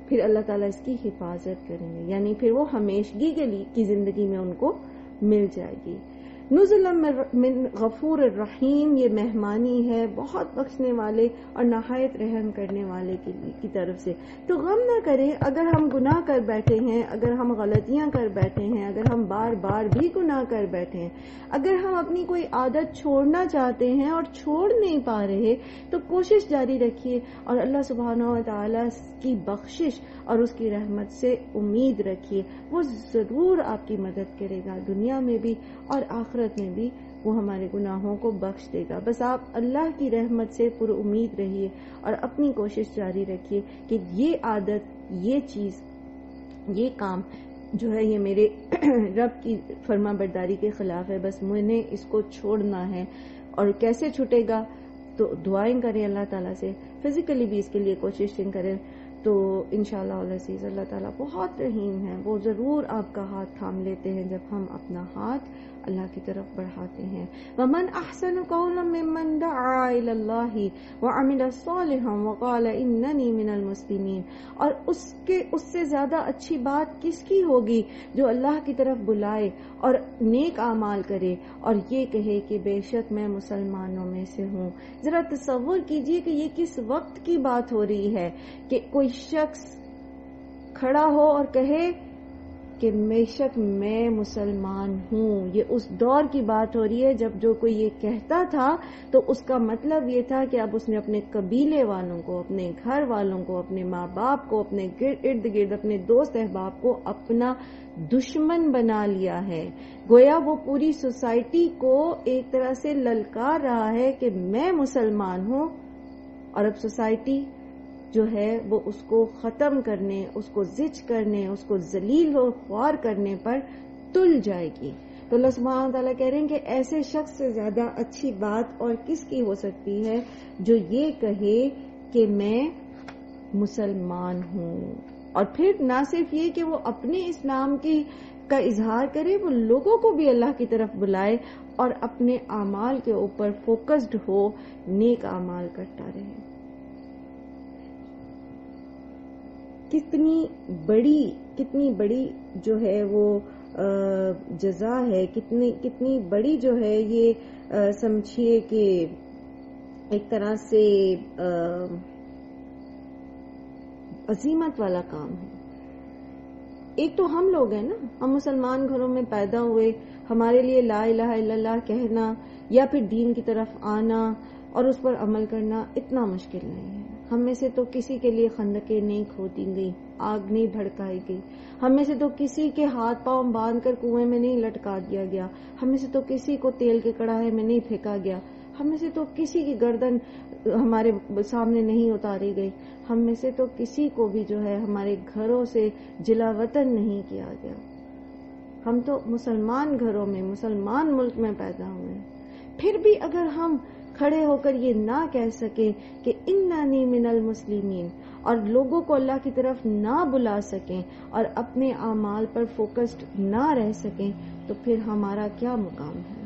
پھر اللہ تعالیٰ اس کی حفاظت کریں گے، یعنی پھر وہ ہمیشگی کی زندگی میں ان کو مل جائے گی. نزلا من غفور الرحیم، یہ مہمانی ہے بہت بخشنے والے اور نہایت رحم کرنے والے کی طرف سے. تو غم نہ کریں اگر ہم گناہ کر بیٹھے ہیں، اگر ہم غلطیاں کر بیٹھے ہیں، اگر ہم بار بار بھی گناہ کر بیٹھے ہیں، اگر ہم اپنی کوئی عادت چھوڑنا چاہتے ہیں اور چھوڑ نہیں پا رہے، تو کوشش جاری رکھیے اور اللہ سبحانہ و تعالیٰ کی بخشش اور اس کی رحمت سے امید رکھیے. وہ ضرور آپ کی مدد کرے گا، دنیا میں بھی اور آخرت میں بھی وہ ہمارے گناہوں کو بخش دے گا. بس آپ اللہ کی رحمت سے پر امید رہیے اور اپنی کوشش جاری رکھیے کہ یہ عادت، یہ چیز، یہ کام جو ہے یہ میرے رب کی فرما برداری کے خلاف ہے، بس میں نے اس کو چھوڑنا ہے. اور کیسے چھوٹے گا؟ تو دعائیں کریں اللہ تعالیٰ سے، فزیکلی بھی اس کے لیے کوششیں کریں. تو انشاءاللہ العزیز اللہ تعالیٰ بہت رحیم ہے، وہ ضرور آپ کا ہاتھ تھام لیتے ہیں جب ہم اپنا ہاتھ اللہ کی طرف بڑھاتے ہیں. وَمَنْ أَحْسَنُ قَوْلًا مِّمَّنْ دَعَا إِلَى اللَّهِ وَعَمِلَ صَالِحًا وَقَالَ إِنَّنِي مِنَ الْمُسْلِمِينَ. اور اس سے زیادہ اچھی بات کس کی ہوگی جو اللہ کی طرف بلائے اور نیک اعمال کرے اور یہ کہے کہ بے شک میں مسلمانوں میں سے ہوں. ذرا تصور کیجئے کہ یہ کس وقت کی بات ہو رہی ہے کہ کوئی شخص کھڑا ہو اور کہے کہ بے شک میں مسلمان ہوں. یہ اس دور کی بات ہو رہی ہے جب جو کوئی یہ کہتا تھا تو اس کا مطلب یہ تھا کہ اب اس نے اپنے قبیلے والوں کو، اپنے گھر والوں کو، اپنے ماں باپ کو، اپنے ارد گرد اپنے دوست احباب کو اپنا دشمن بنا لیا ہے. گویا وہ پوری سوسائٹی کو ایک طرح سے للکار رہا ہے کہ میں مسلمان ہوں، اور اب سوسائٹی جو ہے وہ اس کو ختم کرنے، اس کو زج کرنے، اس کو ذلیل و خوار کرنے پر تل جائے گی. تو اللہ سبحانہ وتعالیٰ کہہ رہے ہیں کہ ایسے شخص سے زیادہ اچھی بات اور کس کی ہو سکتی ہے جو یہ کہے کہ میں مسلمان ہوں. اور پھر نہ صرف یہ کہ وہ اپنے اسلام کا اظہار کرے، وہ لوگوں کو بھی اللہ کی طرف بلائے اور اپنے اعمال کے اوپر فوکسڈ ہو، نیک اعمال کرتا رہے. کتنی بڑی جو ہے وہ جزا ہے، کتنی بڑی جو ہے یہ سمجھیے کہ ایک طرح سے عظیمت والا کام ہے. ایک تو ہم لوگ ہیں نا، ہم مسلمان گھروں میں پیدا ہوئے، ہمارے لیے لا الہ الا اللہ کہنا یا پھر دین کی طرف آنا اور اس پر عمل کرنا اتنا مشکل نہیں ہے. ہم میں سے تو کسی کے لیے خندقیں نہیں کھودی گئی، آگ نہیں بھڑکائی گئی. ہم میں سے تو کسی کے ہاتھ پاؤں باندھ کر کنویں میں نہیں لٹکا دیا گیا. ہم میں سے تو کسی کو تیل کے کڑاہے میں نہیں پھینکا گیا. ہم میں سے تو کسی کی گردن ہمارے سامنے نہیں اتاری گئی. ہم میں سے تو کسی کو بھی جو ہے ہمارے گھروں سے جلا وطن نہیں کیا گیا. ہم تو مسلمان گھروں میں، مسلمان ملک میں پیدا ہوئے ہیں. پھر بھی اگر ہم کھڑے ہو کر یہ نہ کہہ سکیں کہ اننی من المسلمین، اور لوگوں کو اللہ کی طرف نہ بلا سکیں اور اپنے اعمال پر فوکسڈ نہ رہ سکیں، تو پھر ہمارا کیا مقام ہے؟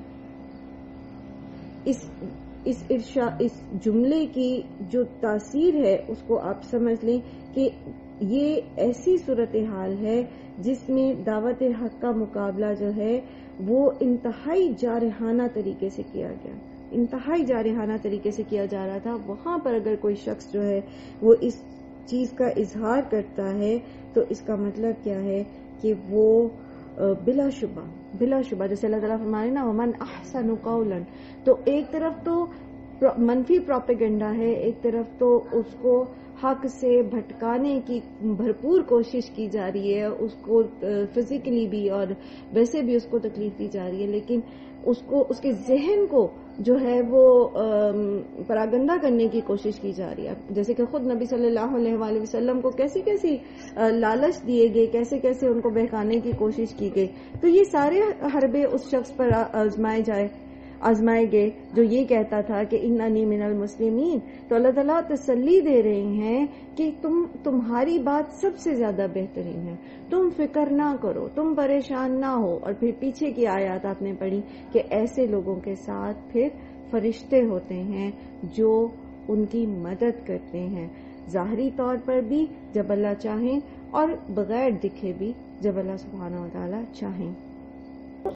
اس جملے کی جو تاثیر ہے اس کو آپ سمجھ لیں کہ یہ ایسی صورتحال ہے جس میں دعوت حق کا مقابلہ جو ہے وہ انتہائی جارحانہ طریقے سے کیا گیا، انتہائی جارحانہ طریقے سے کیا جا رہا تھا. وہاں پر اگر کوئی شخص جو ہے وہ اس چیز کا اظہار کرتا ہے تو اس کا مطلب کیا ہے کہ وہ بلا شبہ جیسے اللہ تعالیٰ فرمائے نا ومن احسن قولا، تو ایک طرف تو منفی پروپیگنڈا ہے، ایک طرف تو اس کو حق سے بھٹکانے کی بھرپور کوشش کی جا رہی ہے، اس کو فزیکلی بھی اور ویسے بھی اس کو تکلیف دی جا رہی ہے، لیکن اس کے ذہن کو جو ہے وہ پراگندہ کرنے کی کوشش کی جا رہی ہے. جیسے کہ خود نبی صلی اللہ علیہ وآلہ وسلم کو کیسی لالچ دیے گئے، کیسے ان کو بہکانے کی کوشش کی گئی. تو یہ سارے حربے اس شخص پر آزمائے گئے جو یہ کہتا تھا کہ اننی من المسلمین. تو اللہ تعالیٰ تسلی دے رہے ہیں کہ تمہاری بات سب سے زیادہ بہترین ہے، تم فکر نہ کرو، تم پریشان نہ ہو. اور پھر پیچھے کی آیات آپ نے پڑھی کہ ایسے لوگوں کے ساتھ پھر فرشتے ہوتے ہیں جو ان کی مدد کرتے ہیں، ظاہری طور پر بھی جب اللہ چاہیں اور بغیر دکھے بھی جب اللہ سبحانہ وتعالی چاہیں.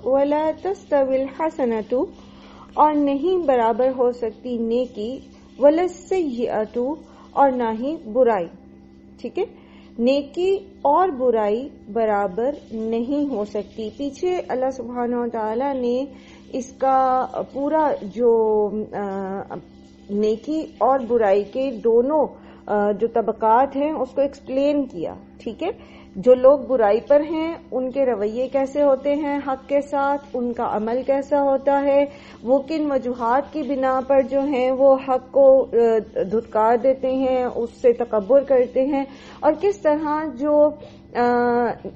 وَلَا تَسْتَوِي الْحَسَنَةُ، اور نہیں برابر ہو سکتی نیکی، وَلَا السَّيِّئَةُ، اور نہ ہی برائی. ٹھیک ہے، نیکی اور برائی برابر نہیں ہو سکتی. پیچھے اللہ سبحانہ وتعالی نے اس کا پورا جو نیکی اور برائی کے دونوں جو طبقات ہیں اس کو ایکسپلین کیا. ٹھیک ہے، جو لوگ برائی پر ہیں ان کے رویے کیسے ہوتے ہیں حق کے ساتھ، ان کا عمل کیسا ہوتا ہے، وہ کن وجوہات کی بنا پر جو ہیں وہ حق کو دھتکار دیتے ہیں، اس سے تکبر کرتے ہیں، اور کس طرح جو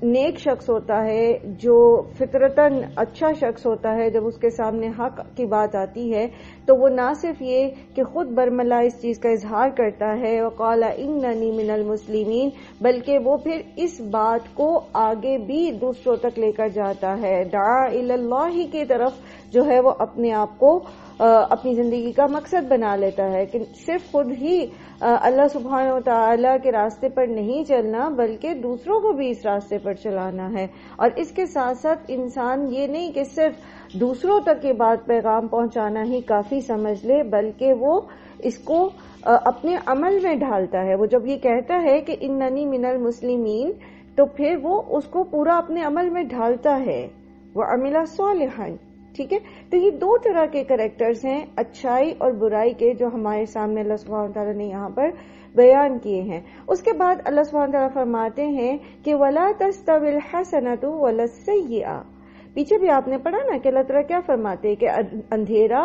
نیک شخص ہوتا ہے، جو فطرتاً اچھا شخص ہوتا ہے، جب اس کے سامنے حق کی بات آتی ہے تو وہ نہ صرف یہ کہ خود برملا اس چیز کا اظہار کرتا ہے وقال اننی من المسلمین، بلکہ وہ پھر اس بات کو آگے بھی دوسروں تک لے کر جاتا ہے، دعا الی اللہ کی طرف جو ہے وہ اپنے آپ کو اپنی زندگی کا مقصد بنا لیتا ہے کہ صرف خود ہی اللہ سبحانہ و تعالی کے راستے پر نہیں چلنا بلکہ دوسروں کو بھی اس راستے پر چلانا ہے. اور اس کے ساتھ ساتھ انسان یہ نہیں کہ صرف دوسروں تک یہ بات پیغام پہنچانا ہی کافی سمجھ لے، بلکہ وہ اس کو اپنے عمل میں ڈھالتا ہے. وہ جب یہ کہتا ہے کہ اننی من المسلمین تو پھر وہ اس کو پورا اپنے عمل میں ڈھالتا ہے، وعمل صالحا. ٹھیک ہے، تو یہ دو طرح کے کریکٹرز ہیں اچھائی اور برائی کے جو ہمارے سامنے اللہ سبحانہ وتعالی نے یہاں پر بیان کیے ہیں. اس کے بعد اللہ سبحانہ وتعالی فرماتے ہیں کہ وَلَا تَسْتَوِي الْحَسَنَةُ وَلَا السَّيِّئَةُ. پیچھے بھی آپ نے پڑھا نا کہ اللہ تعالیٰ کیا فرماتے ہیں کہ اندھیرا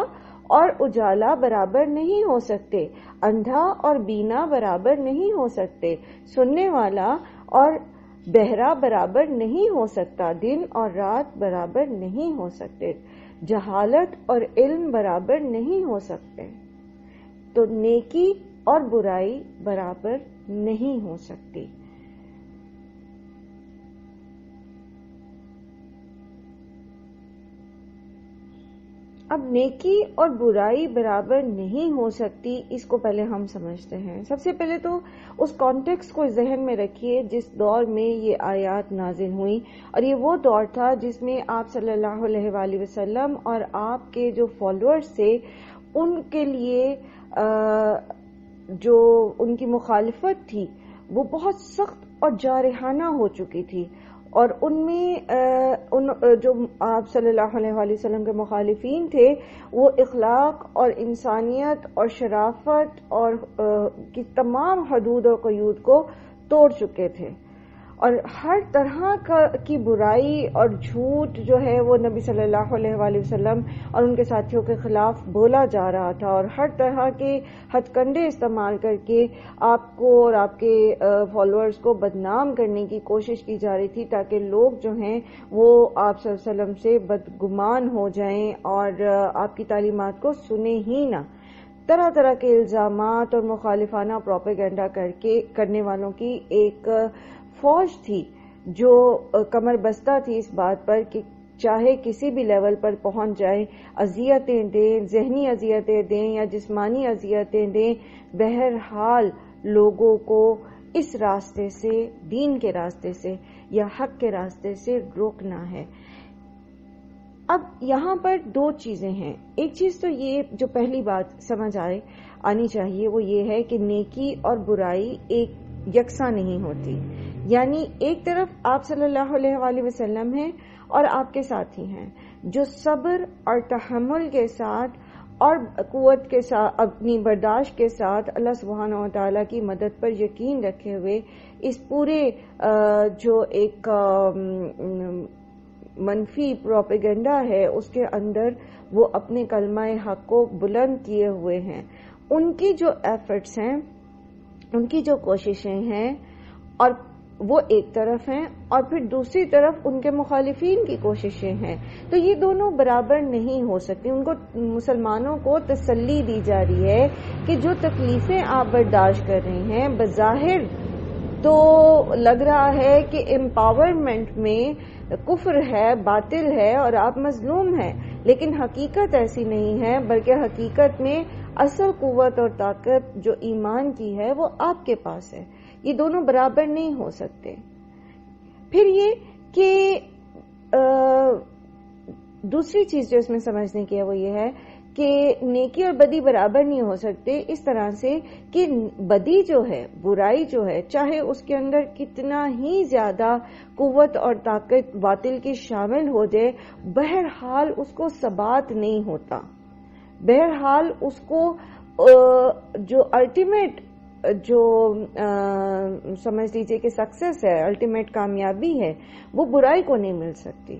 اور اجالا برابر نہیں ہو سکتے، اندھا اور بینا برابر نہیں ہو سکتے، سننے والا اور بہرا برابر نہیں ہو سکتا، دن اور رات برابر نہیں ہو سکتے، جہالت اور علم برابر نہیں ہو سکتے. تو نیکی اور برائی برابر نہیں ہو سکتی. اب نیکی اور برائی برابر نہیں ہو سکتی، اس کو پہلے ہم سمجھتے ہیں. سب سے پہلے تو اس کانٹیکسٹ کو ذہن میں رکھیے جس دور میں یہ آیات نازل ہوئی، اور یہ وہ دور تھا جس میں آپ صلی اللہ علیہ وآلہ وسلم اور آپ کے جو فالوورز تھے ان کے لیے جو ان کی مخالفت تھی وہ بہت سخت اور جارحانہ ہو چکی تھی، اور ان میں جو آپ صلی اللہ علیہ وآلہ وسلم کے مخالفین تھے وہ اخلاق اور انسانیت اور شرافت اور کی تمام حدود اور قیود کو توڑ چکے تھے، اور ہر طرح کی برائی اور جھوٹ جو ہے وہ نبی صلی اللہ علیہ وآلہ وسلم اور ان کے ساتھیوں کے خلاف بولا جا رہا تھا، اور ہر طرح کے ہتھ کنڈے استعمال کر کے آپ کو اور آپ کے فالوورز کو بدنام کرنے کی کوشش کی جا رہی تھی، تاکہ لوگ جو ہیں وہ آپ صلی اللہ علیہ وسلم سے بدگمان ہو جائیں اور آپ کی تعلیمات کو سنیں ہی نہ۔ طرح طرح کے الزامات اور مخالفانہ پروپیگنڈا کرنے والوں کی ایک فوج تھی جو کمر بستہ تھی اس بات پر کہ چاہے کسی بھی لیول پر پہنچ جائیں، اذیتیں دیں، ذہنی اذیتیں دیں یا جسمانی اذیتیں دیں، بہرحال لوگوں کو اس راستے سے، دین کے راستے سے یا حق کے راستے سے روکنا ہے۔ اب یہاں پر دو چیزیں ہیں۔ ایک چیز تو یہ جو پہلی بات سمجھ آنی چاہیے وہ یہ ہے کہ نیکی اور برائی ایک یکساں نہیں ہوتی، یعنی ایک طرف آپ صلی اللہ علیہ وآلہ وسلم ہیں اور آپ کے ساتھی ہیں جو صبر اور تحمل کے ساتھ اور قوت کے ساتھ، اپنی برداشت کے ساتھ اللہ سبحانہ و تعالیٰ کی مدد پر یقین رکھے ہوئے اس پورے جو ایک منفی پروپیگنڈا ہے اس کے اندر وہ اپنے کلمہ حق کو بلند کیے ہوئے ہیں۔ ان کی جو ایفرٹس ہیں، ان کی جو کوششیں ہیں، اور وہ ایک طرف ہیں، اور پھر دوسری طرف ان کے مخالفین کی کوششیں ہیں، تو یہ دونوں برابر نہیں ہو سکتی۔ ان کو مسلمانوں کو تسلی دی جا رہی ہے کہ جو تکلیفیں آپ برداشت کر رہے ہیں بظاہر تو لگ رہا ہے کہ امپاورمنٹ میں کفر ہے، باطل ہے اور آپ مظلوم ہیں، لیکن حقیقت ایسی نہیں ہے، بلکہ حقیقت میں اصل قوت اور طاقت جو ایمان کی ہے وہ آپ کے پاس ہے۔ یہ دونوں برابر نہیں ہو سکتے۔ پھر یہ کہ دوسری چیز جو اس میں سمجھنے کی ہے وہ یہ ہے کہ نیکی اور بدی برابر نہیں ہو سکتے اس طرح سے کہ بدی جو ہے، برائی جو ہے، چاہے اس کے اندر کتنا ہی زیادہ قوت اور طاقت باطل کی شامل ہو جائے، بہرحال اس کو ثبات نہیں ہوتا، بہرحال اس کو جو الٹیمیٹ جو سمجھ لیجئے کہ سکسیس ہے، الٹیمیٹ کامیابی ہے، وہ برائی کو نہیں مل سکتی،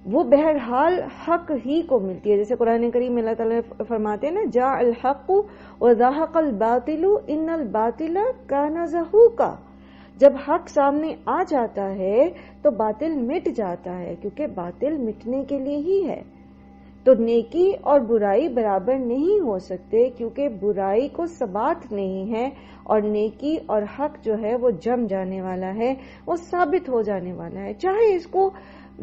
وہ بہرحال حق ہی کو ملتی ہے۔ جیسے قرآن کریم میں اللہ تعالیٰ فرماتے ہیں نا، جاء الحق وزهق الباطل ان الباطل کان زہوقا، جب حق سامنے آ جاتا ہے تو باطل مٹ جاتا ہے، کیونکہ باطل مٹنے کے لیے ہی ہے۔ تو نیکی اور برائی برابر نہیں ہو سکتے، کیونکہ برائی کو ثبات نہیں ہے، اور نیکی اور حق جو ہے وہ جم جانے والا ہے، وہ ثابت ہو جانے والا ہے، چاہے اس کو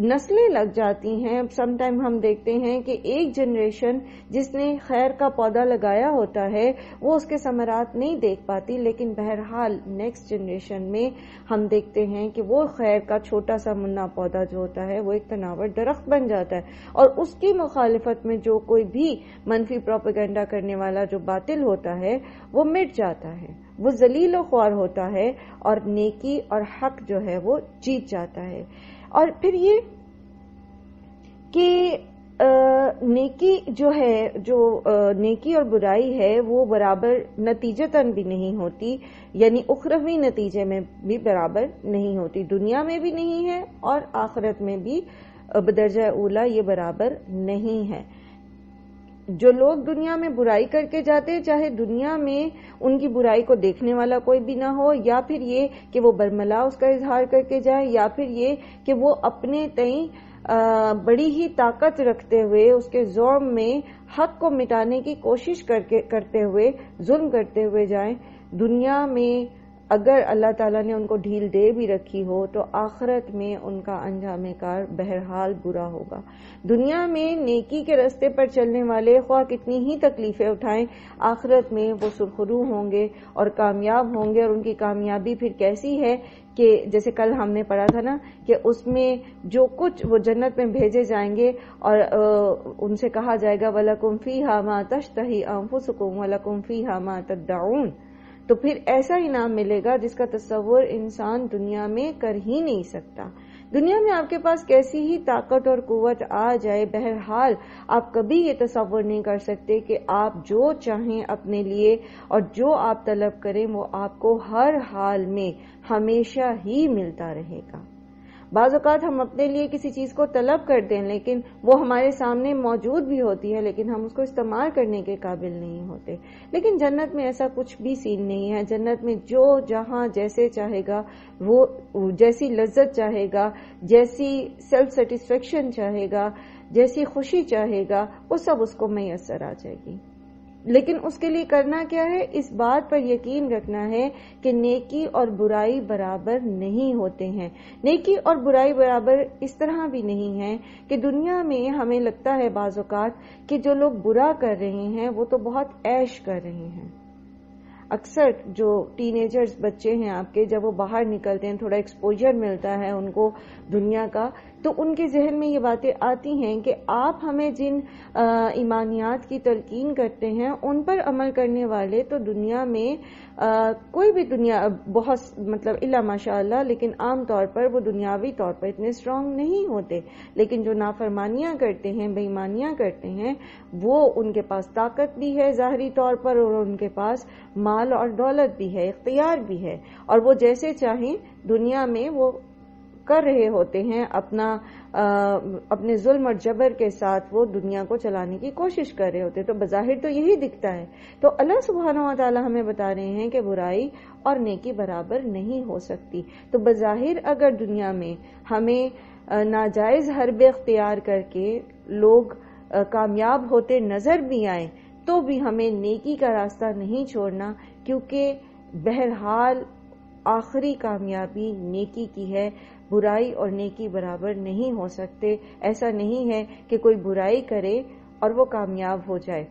نسلیں لگ جاتی ہیں۔ سم ٹائم ہم دیکھتے ہیں کہ ایک جنریشن جس نے خیر کا پودا لگایا ہوتا ہے وہ اس کے ثمرات نہیں دیکھ پاتی، لیکن بہرحال نیکسٹ جنریشن میں ہم دیکھتے ہیں کہ وہ خیر کا چھوٹا سا منا پودا جو ہوتا ہے وہ ایک تناور درخت بن جاتا ہے، اور اس کی مخالفت میں جو کوئی بھی منفی پروپیگنڈا کرنے والا جو باطل ہوتا ہے وہ مٹ جاتا ہے، وہ ذلیل و خوار ہوتا ہے، اور نیکی اور حق جو ہے وہ جیت جاتا ہے۔ اور پھر یہ کہ نیکی جو ہے، جو نیکی اور برائی ہے وہ برابر نتیجتاً بھی نہیں ہوتی، یعنی اخروی نتیجے میں بھی برابر نہیں ہوتی، دنیا میں بھی نہیں ہے اور آخرت میں بھی بدرجہ اولا یہ برابر نہیں ہے۔ جو لوگ دنیا میں برائی کر کے جاتے، چاہے دنیا میں ان کی برائی کو دیکھنے والا کوئی بھی نہ ہو، یا پھر یہ کہ وہ برملا اس کا اظہار کر کے جائے، یا پھر یہ کہ وہ اپنے تئیں بڑی ہی طاقت رکھتے ہوئے اس کے ظلم میں حق کو مٹانے کی کوشش کرتے ہوئے ظلم کرتے ہوئے جائیں، دنیا میں اگر اللہ تعالیٰ نے ان کو ڈھیل دے بھی رکھی ہو تو آخرت میں ان کا انجام کار بہرحال برا ہوگا۔ دنیا میں نیکی کے راستے پر چلنے والے خواہ کتنی ہی تکلیفیں اٹھائیں، آخرت میں وہ سرخرو ہوں گے اور کامیاب ہوں گے، اور ان کی کامیابی پھر کیسی ہے کہ جیسے کل ہم نے پڑھا تھا نا کہ اس میں جو کچھ وہ جنت میں بھیجے جائیں گے اور ان سے کہا جائے گا وَلَكُمْ فِيهَا مَا تَشْتَهِي أَنفُسُكُمْ وَلَكُمْ فِيهَا مَا تَدَّعُونَ، تو پھر ایسا انعام ملے گا جس کا تصور انسان دنیا میں کر ہی نہیں سکتا. دنیا میں آپ کے پاس کیسی ہی طاقت اور قوت آ جائے، بہرحال آپ کبھی یہ تصور نہیں کر سکتے کہ آپ جو چاہیں اپنے لیے اور جو آپ طلب کریں وہ آپ کو ہر حال میں ہمیشہ ہی ملتا رہے گا. بعض اوقات ہم اپنے لیے کسی چیز کو طلب کرتے ہیں لیکن وہ ہمارے سامنے موجود بھی ہوتی ہے لیکن ہم اس کو استعمال کرنے کے قابل نہیں ہوتے. لیکن جنت میں ایسا کچھ بھی سین نہیں ہے. جنت میں جو جہاں جیسے چاہے گا، وہ جیسی لذت چاہے گا، جیسی سیلف سیٹسفیکشن چاہے گا، جیسی خوشی چاہے گا، وہ سب اس کو میسر آ جائے گی. لیکن اس کے لیے کرنا کیا ہے؟ اس بات پر یقین رکھنا ہے کہ نیکی اور برائی برابر نہیں ہوتے ہیں. نیکی اور برائی برابر اس طرح بھی نہیں ہے کہ دنیا میں ہمیں لگتا ہے بعض اوقات کہ جو لوگ برا کر رہے ہیں وہ تو بہت عیش کر رہے ہیں. اکثر جو ٹین ایجرز بچے ہیں آپ کے، جب وہ باہر نکلتے ہیں، تھوڑا ایکسپوجر ملتا ہے ان کو دنیا کا، تو ان کے ذہن میں یہ باتیں آتی ہیں کہ آپ ہمیں جن ایمانیات کی تلقین کرتے ہیں ان پر عمل کرنے والے تو دنیا میں کوئی بھی بہت مطلب الا ماشاء اللہ، لیکن عام طور پر وہ دنیاوی طور پر اتنے اسٹرانگ نہیں ہوتے. لیکن جو نافرمانیاں کرتے ہیں، بے ایمانیاں کرتے ہیں، وہ ان کے پاس طاقت بھی ہے ظاہری طور پر، اور ان کے پاس مال اور دولت بھی ہے، اختیار بھی ہے، اور وہ جیسے چاہیں دنیا میں وہ کر رہے ہوتے ہیں. اپنے ظلم اور جبر کے ساتھ وہ دنیا کو چلانے کی کوشش کر رہے ہوتے ہیں. تو بظاہر تو یہی دکھتا ہے. تو اللہ سبحانہ و تعالی ہمیں بتا رہے ہیں کہ برائی اور نیکی برابر نہیں ہو سکتی. تو بظاہر اگر دنیا میں ہمیں ناجائز حربے اختیار کر کے لوگ کامیاب ہوتے نظر بھی آئیں تو بھی ہمیں نیکی کا راستہ نہیں چھوڑنا، کیونکہ بہرحال آخری کامیابی نیکی کی ہے. برائی اور نیکی برابر نہیں ہو سکتے. ایسا نہیں ہے کہ کوئی برائی کرے اور وہ کامیاب ہو جائے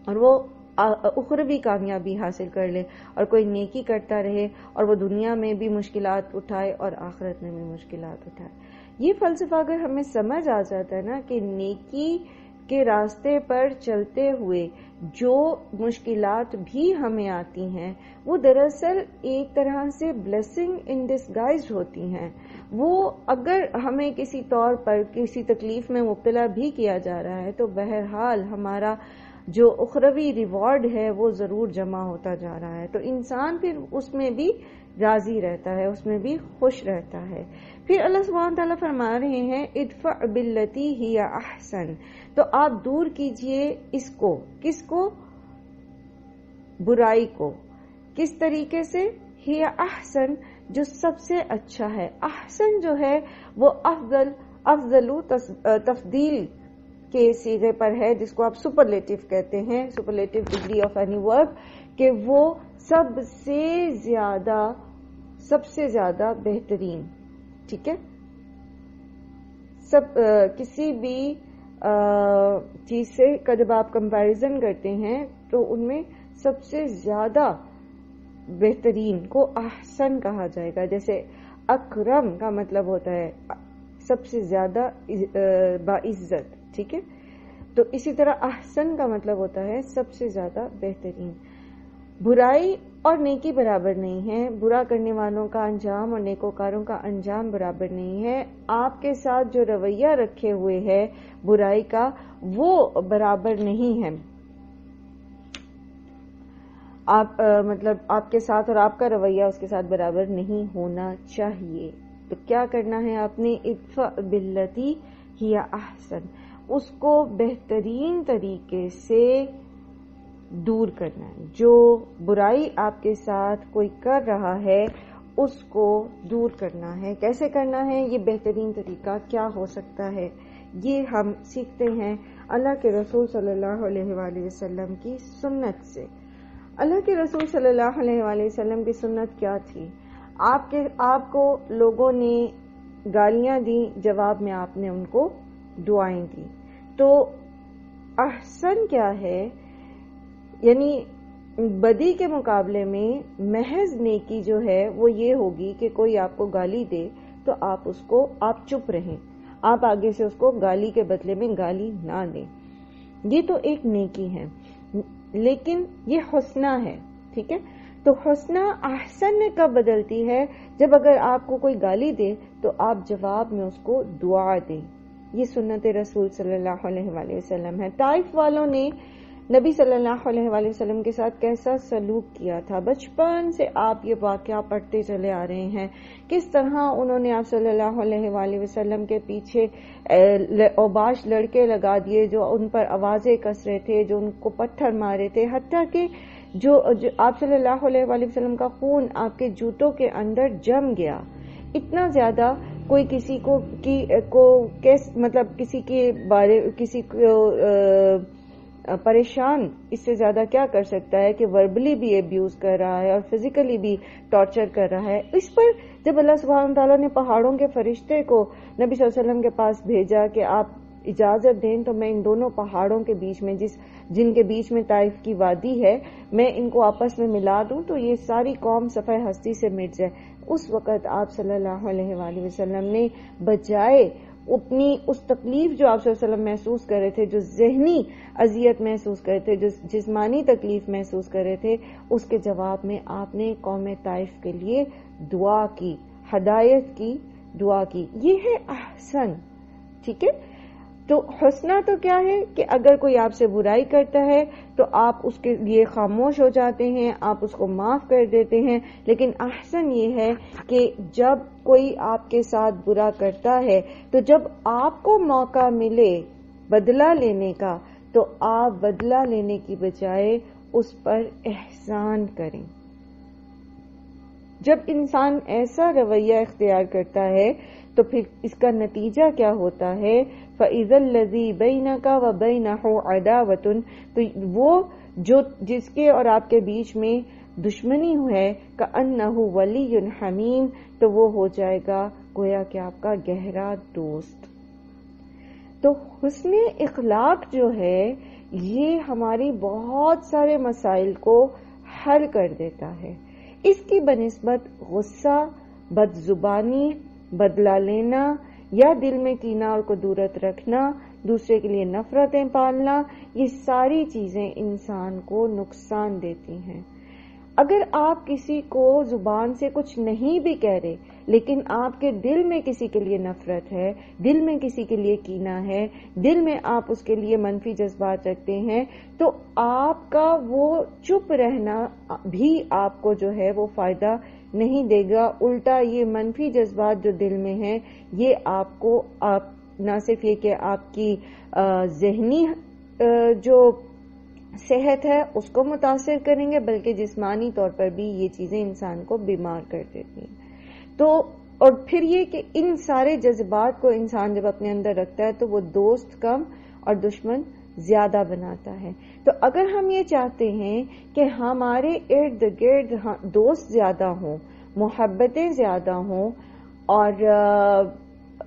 اور وہ اخروی کامیابی حاصل کر لے، اور کوئی نیکی کرتا رہے اور وہ دنیا میں بھی مشکلات اٹھائے اور آخرت میں بھی مشکلات اٹھائے. یہ فلسفہ اگر ہمیں سمجھ آ جاتا ہے نا کہ نیکی کے راستے پر چلتے ہوئے جو مشکلات بھی ہمیں آتی ہیں وہ دراصل ایک طرح سے بلیسنگ ان ڈسگائزڈ ہوتی ہیں. وہ اگر ہمیں کسی طور پر کسی تکلیف میں مبتلا بھی کیا جا رہا ہے تو بہرحال ہمارا جو اخروی ریوارڈ ہے وہ ضرور جمع ہوتا جا رہا ہے. تو انسان پھر اس میں بھی راضی رہتا ہے، اس میں بھی خوش رہتا ہے. پھر اللہ سبحانہ تعالیٰ فرما رہے ہیں ادفع باللتی ہی احسن. تو آپ دور کیجئے اس کو، کس کو؟ برائی کو. کس طریقے سے؟ ہی احسن، جو سب سے اچھا ہے. احسن جو ہے وہ افضل تفضیل کے صیغے پر ہے، جس کو آپ سپرلیٹو کہتے ہیں، سپرلیٹو ڈگری آف اینی ورب، کہ وہ سب سے زیادہ بہترین. ٹھیک ہے؟ کسی بھی چیز سے جب آپ کمپیریزن کرتے ہیں تو ان میں سب سے زیادہ بہترین کو احسن کہا جائے گا. جیسے اکرم کا مطلب ہوتا ہے سب سے زیادہ باعزت. ٹھیک ہے؟ تو اسی طرح احسن کا مطلب ہوتا ہے سب سے زیادہ بہترین. برائی اور نیکی برابر نہیں ہے. برا کرنے والوں کا انجام اور نیکوکاروں کا انجام برابر نہیں ہے. آپ کے ساتھ جو رویہ رکھے ہوئے ہے برائی کا وہ برابر نہیں ہے. مطلب آپ کے ساتھ اور آپ کا رویہ اس کے ساتھ برابر نہیں ہونا چاہیے. تو کیا کرنا ہے آپ نے؟ ادفع باللتی ہی احسن، اس کو بہترین طریقے سے دور کرنا ہے. جو برائی آپ کے ساتھ کوئی کر رہا ہے اس کو دور کرنا ہے. کیسے کرنا ہے؟ یہ بہترین طریقہ کیا ہو سکتا ہے؟ یہ ہم سیکھتے ہیں اللہ کے رسول صلی اللہ علیہ وآلہ وسلم کی سنت سے. اللہ کے رسول صلی اللہ علیہ وآلہ وسلم کی سنت کیا تھی؟ آپ کو لوگوں نے گالیاں دی، جواب میں آپ نے ان کو دعائیں دی. تو احسن کیا ہے؟ یعنی بدی کے مقابلے میں محض نیکی جو ہے وہ یہ ہوگی کہ کوئی آپ کو گالی دے تو آپ چپ رہیں، آپ آگے سے اس کو گالی کے بدلے میں گالی نہ دیں. یہ تو ایک نیکی ہے، لیکن یہ حسنہ ہے. ٹھیک ہے؟ تو حسنہ احسن میں کب بدلتی ہے؟ جب اگر آپ کو کوئی گالی دے تو آپ جواب میں اس کو دعا دیں. یہ سنت رسول صلی اللہ علیہ وآلہ وسلم ہے. طائف والوں نے نبی صلی اللہ علیہ وآلہ وسلم کے ساتھ کیسا سلوک کیا تھا. بچپن سے آپ یہ واقعہ پڑھتے چلے آ رہے ہیں کس طرح انہوں نے آپ صلی اللہ علیہ وآلہ وسلم کے پیچھے اوباش لڑکے لگا دیے جو ان پر آوازیں کس رہے تھے، جو ان کو پتھر مارے تھے، حتیٰ کہ جو آپ صلی اللہ علیہ وآلہ وسلم کا خون آپ کے جوتوں کے اندر جم گیا. اتنا زیادہ کوئی کسی کو مطلب کسی کے بارے کسی کو پریشان اس سے زیادہ کیا کر سکتا ہے کہ وربلی بھی ابیوز کر رہا ہے اور فزیکلی بھی ٹارچر کر رہا ہے. اس پر جب اللہ سبحانہ تعالیٰ نے پہاڑوں کے فرشتے کو نبی صلی اللہ علیہ وسلم کے پاس بھیجا کہ آپ اجازت دیں تو میں ان دونوں پہاڑوں کے بیچ میں جن کے بیچ میں طائف کی وادی ہے میں ان کو آپس میں ملا دوں تو یہ ساری قوم صفحہ ہستی سے مٹ جائے. اس وقت آپ صلی اللہ علیہ وآلہ وسلم نے بجائے اپنی اس تکلیف جو آپ صلی اللہ علیہ وسلم محسوس کر رہے تھے، جو ذہنی اذیت محسوس کر رہے تھے، جو جسمانی تکلیف محسوس کر رہے تھے، اس کے جواب میں آپ نے قوم طائف کے لیے دعا کی، ہدایت کی دعا کی. یہ ہے احسن. ٹھیک ہے، تو حسنہ تو کیا ہے کہ اگر کوئی آپ سے برائی کرتا ہے تو آپ اس کے لیے خاموش ہو جاتے ہیں، آپ اس کو معاف کر دیتے ہیں. لیکن احسن یہ ہے کہ جب کوئی آپ کے ساتھ برا کرتا ہے تو جب آپ کو موقع ملے بدلہ لینے کا تو آپ بدلہ لینے کی بجائے اس پر احسان کریں. جب انسان ایسا رویہ اختیار کرتا ہے تو پھر اس کا نتیجہ کیا ہوتا ہے؟ فَإِذَا الَّذِي بَيْنَكَ وَبَيْنَهُ عَدَاوَةٌ، تو وہ جس کے اور آپ کے بیچ میں دشمنی ہے، كَأَنَّهُ وَلِيٌّ حَمِيمٌ، تو وہ ہو جائے گا گویا کہ آپ کا گہرا دوست. تو حسن اخلاق جو ہے یہ ہماری بہت سارے مسائل کو حل کر دیتا ہے. اس کی بنسبت غصہ، بد زبانی، بدلہ لینا یا دل میں کینہ اور کدورت رکھنا، دوسرے کے لیے نفرتیں پالنا، یہ ساری چیزیں انسان کو نقصان دیتی ہیں. اگر آپ کسی کو زبان سے کچھ نہیں بھی کہہ رہے لیکن آپ کے دل میں کسی کے لیے نفرت ہے، دل میں کسی کے لیے کینہ ہے، دل میں آپ اس کے لیے منفی جذبات رکھتے ہیں، تو آپ کا وہ چپ رہنا بھی آپ کو جو ہے وہ فائدہ نہیں دے گا. الٹا یہ منفی جذبات جو دل میں ہیں یہ آپ کو نہ صرف یہ کہ آپ کی ذہنی جو صحت ہے اس کو متاثر کریں گے بلکہ جسمانی طور پر بھی یہ چیزیں انسان کو بیمار کر دیتی ہیں. تو اور پھر یہ کہ ان سارے جذبات کو انسان جب اپنے اندر رکھتا ہے تو وہ دوست کم اور دشمن زیادہ بناتا ہے. تو اگر ہم یہ چاہتے ہیں کہ ہمارے ارد گرد دوست زیادہ ہوں، محبتیں زیادہ ہوں اور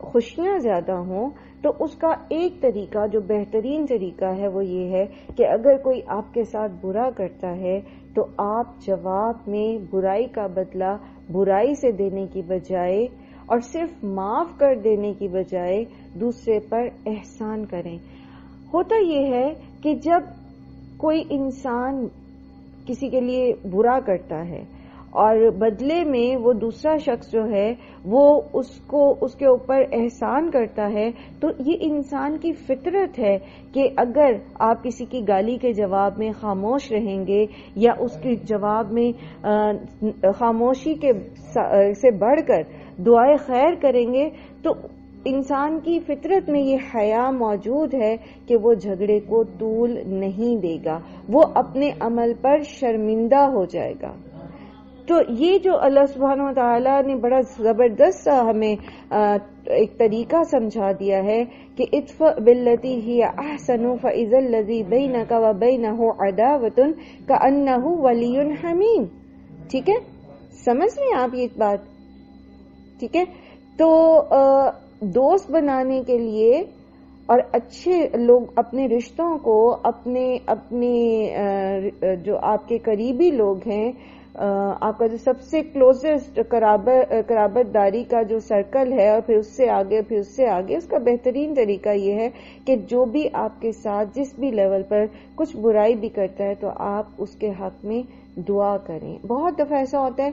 خوشیاں زیادہ ہوں، تو اس کا ایک طریقہ جو بہترین طریقہ ہے وہ یہ ہے کہ اگر کوئی آپ کے ساتھ برا کرتا ہے تو آپ جواب میں برائی کا بدلہ برائی سے دینے کی بجائے اور صرف معاف کر دینے کی بجائے دوسرے پر احسان کریں. ہوتا یہ ہے کہ جب کوئی انسان کسی کے لیے برا کرتا ہے اور بدلے میں وہ دوسرا شخص جو ہے وہ اس کے اوپر احسان کرتا ہے تو یہ انسان کی فطرت ہے کہ اگر آپ کسی کی گالی کے جواب میں خاموش رہیں گے یا اس کے جواب میں خاموشی سے بڑھ کر دعائے خیر کریں گے تو انسان کی فطرت میں یہ حیا موجود ہے کہ وہ جھگڑے کو طول نہیں دے گا، وہ اپنے عمل پر شرمندہ ہو جائے گا. تو یہ جو اللہ سبحانہ وتعالیٰ نے بڑا زبردست ہمیں ایک طریقہ سمجھا دیا ہے کہ ادفع باللتی ہی احسن فاذا الذی بینک وبینہ عداوۃ کأنہ ولی حمیم. ٹھیک ہے، سمجھ لیں آپ یہ بات. ٹھیک ہے، تو دوست بنانے کے لیے اور اچھے لوگ اپنے رشتوں کو اپنے جو آپ کے قریبی لوگ ہیں، آپ کا جو سب سے کلوزسٹ قرابت داری کا جو سرکل ہے اور پھر اس سے آگے اس کا بہترین طریقہ یہ ہے کہ جو بھی آپ کے ساتھ جس بھی لیول پر کچھ برائی بھی کرتا ہے تو آپ اس کے حق میں دعا کریں. بہت دفعہ ایسا ہوتا ہے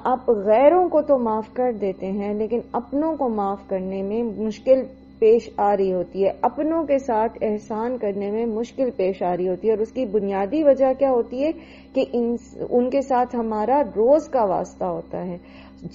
آپ غیروں کو تو معاف کر دیتے ہیں لیکن اپنوں کو معاف کرنے میں مشکل پیش آ رہی ہوتی ہے، اپنوں کے ساتھ احسان کرنے میں مشکل پیش آ رہی ہوتی ہے، اور اس کی بنیادی وجہ کیا ہوتی ہے کہ ان کے ساتھ ہمارا روز کا واسطہ ہوتا ہے،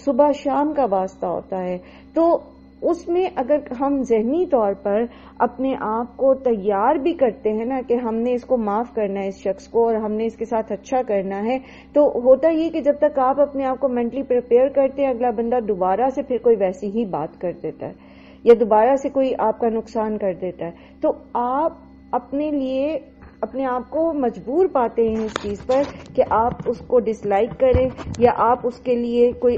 صبح شام کا واسطہ ہوتا ہے. تو اس میں اگر ہم ذہنی طور پر اپنے آپ کو تیار بھی کرتے ہیں نا کہ ہم نے اس کو معاف کرنا ہے اس شخص کو اور ہم نے اس کے ساتھ اچھا کرنا ہے، تو ہوتا یہ کہ جب تک آپ اپنے آپ کو مینٹلی پریپیئر کرتے ہیں اگلا بندہ دوبارہ سے پھر کوئی ویسی ہی بات کر دیتا ہے یا دوبارہ سے کوئی آپ کا نقصان کر دیتا ہے، تو آپ اپنے لیے اپنے آپ کو مجبور پاتے ہیں اس چیز پر کہ آپ اس کو ڈس لائک کریں یا آپ اس کے لیے کوئی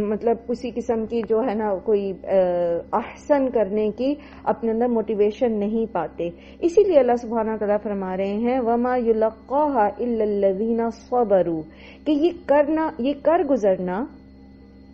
مطلب کسی قسم کی جو ہے نا کوئی احسن کرنے کی اپنے اندر موٹیویشن نہیں پاتے. اسی لیے اللہ سبحانہ تعالیٰ فرما رہے ہیں وَمَا يُلَقَّاهَا إِلَّا الَّذِينَ صَبَرُوا کہ یہ کر گزرنا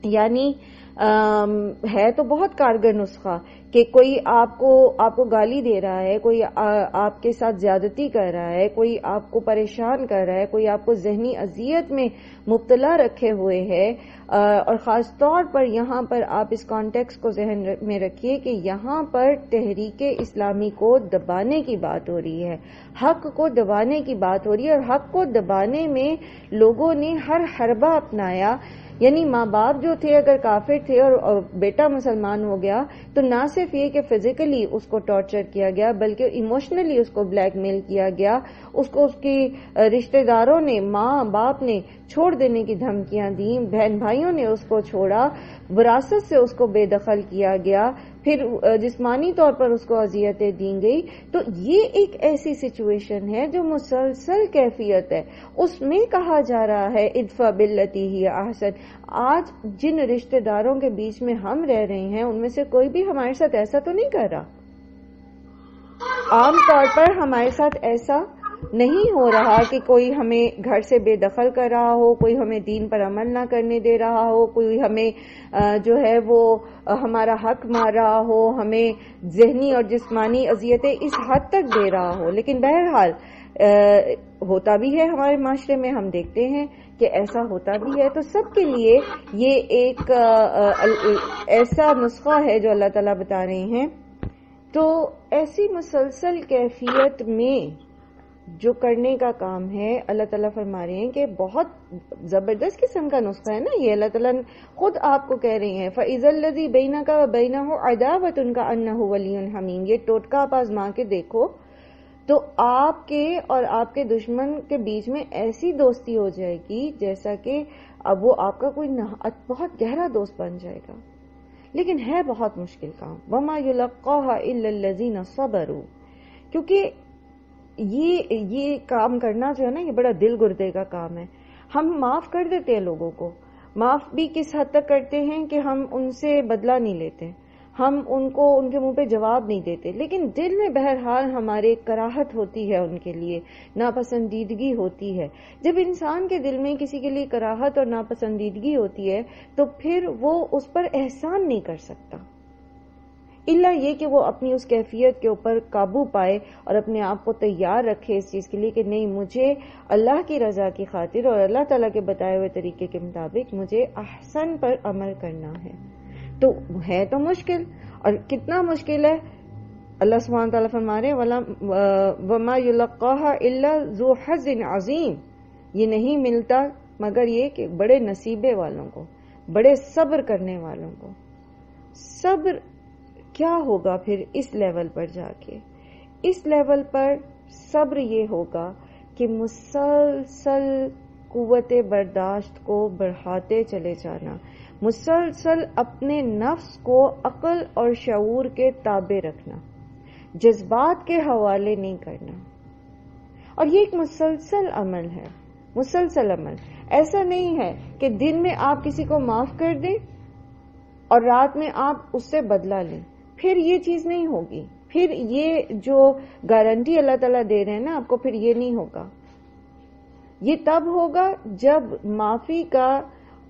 یعنی ہے تو بہت کارگر نسخہ کہ کوئی آپ کو گالی دے رہا ہے، کوئی آپ کے ساتھ زیادتی کر رہا ہے، کوئی آپ کو پریشان کر رہا ہے، کوئی آپ کو ذہنی اذیت میں مبتلا رکھے ہوئے ہے، اور خاص طور پر یہاں پر آپ اس کانٹیکسٹ کو ذہن میں رکھیے کہ یہاں پر تحریک اسلامی کو دبانے کی بات ہو رہی ہے، حق کو دبانے کی بات ہو رہی ہے، اور حق کو دبانے میں لوگوں نے ہر حربہ اپنایا. یعنی ماں باپ جو تھے اگر کافر تھے اور بیٹا مسلمان ہو گیا تو نہ صرف یہ کہ فزیکلی اس کو ٹارچر کیا گیا بلکہ ایموشنلی اس کو بلیک میل کیا گیا، اس کو اس کی رشتہ داروں نے ماں باپ نے چھوڑ دینے کی دھمکیاں دیں، بہن بھائیوں نے اس کو چھوڑا، وراثت سے اس کو بے دخل کیا گیا، پھر جسمانی طور پر اس کو اذیتیں دی گئی. تو یہ ایک ایسی سچویشن ہے جو مسلسل کیفیت ہے، اس میں کہا جا رہا ہے ادفع باللتی ہی احسن. آج جن رشتہ داروں کے بیچ میں ہم رہ رہے ہیں ان میں سے کوئی بھی ہمارے ساتھ ایسا تو نہیں کر رہا، عام طور پر ہمارے ساتھ ایسا نہیں ہو رہا کہ کوئی ہمیں گھر سے بے دخل کر رہا ہو، کوئی ہمیں دین پر عمل نہ کرنے دے رہا ہو، کوئی ہمیں جو ہے وہ ہمارا حق مار رہا ہو، ہمیں ذہنی اور جسمانی اذیتیں اس حد تک دے رہا ہو. لیکن بہرحال ہوتا بھی ہے ہمارے معاشرے میں، ہم دیکھتے ہیں کہ ایسا ہوتا بھی ہے. تو سب کے لیے یہ ایک ایسا نسخہ ہے جو اللہ تعالیٰ بتا رہے ہیں. تو ایسی مسلسل کیفیت میں جو کرنے کا کام ہے اللہ تعالیٰ فرما رہے ہیں کہ بہت زبردست قسم کا نسخہ ہے نا یہ. اللہ تعالیٰ خود آپ کو کہہ رہے ہیں فَإِذَا الَّذِي بَيْنَكَ وَبَيْنَهُ عَدَاوَةٌ كَأَنَّهُ وَلِيٌّ حَمِيمٌ. یہ ٹوٹکا آپ آزما کے دیکھو تو آپ کے اور آپ کے دشمن کے بیچ میں ایسی دوستی ہو جائے گی جیسا کہ اب وہ آپ کا کوئی بہت گہرا دوست بن جائے گا. لیکن ہے بہت مشکل کام. وَمَا يُلَقَّاهَا إِلَّا الَّذِينَ صَبَرُوا. کیونکہ یہ کام کرنا جو ہے نا یہ بڑا دل گردے کا کام ہے. ہم معاف کر دیتے ہیں لوگوں کو، معاف بھی کس حد تک کرتے ہیں کہ ہم ان سے بدلہ نہیں لیتے، ہم ان کو ان کے منہ پہ جواب نہیں دیتے، لیکن دل میں بہرحال ہمارے کراہت ہوتی ہے، ان کے لیے ناپسندیدگی ہوتی ہے. جب انسان کے دل میں کسی کے لیے کراہت اور ناپسندیدگی ہوتی ہے تو پھر وہ اس پر احسان نہیں کر سکتا، الا یہ کہ وہ اپنی اس کیفیت کے اوپر قابو پائے اور اپنے آپ کو تیار رکھے اس چیز کے لیے کہ نہیں، مجھے اللہ کی رضا کی خاطر اور اللہ تعالیٰ کے بتائے ہوئے طریقے کے مطابق مجھے احسن پر عمل کرنا ہے. تو ہے تو مشکل، اور کتنا مشکل ہے. اللہ سبحانہ تعالیٰ فرما رہے وَمَا يُلَقَّاهَا إِلَّا ذُو حَظٍّ عَظِيمٍ. یہ نہیں ملتا مگر یہ کہ بڑے نصیبے والوں کو، بڑے صبر کرنے والوں کو. صبر کیا ہوگا پھر اس لیول پر جا کے؟ اس لیول پر صبر یہ ہوگا کہ مسلسل قوت برداشت کو بڑھاتے چلے جانا، مسلسل اپنے نفس کو عقل اور شعور کے تابع رکھنا، جذبات کے حوالے نہیں کرنا. اور یہ ایک مسلسل عمل ہے، مسلسل عمل. ایسا نہیں ہے کہ دن میں آپ کسی کو معاف کر دیں اور رات میں آپ اس سے بدلہ لیں، پھر یہ چیز نہیں ہوگی. پھر یہ جو گارنٹی اللہ تعالیٰ دے رہے ہیں نا آپ کو، پھر یہ نہیں ہوگا. یہ تب ہوگا جب معافی کا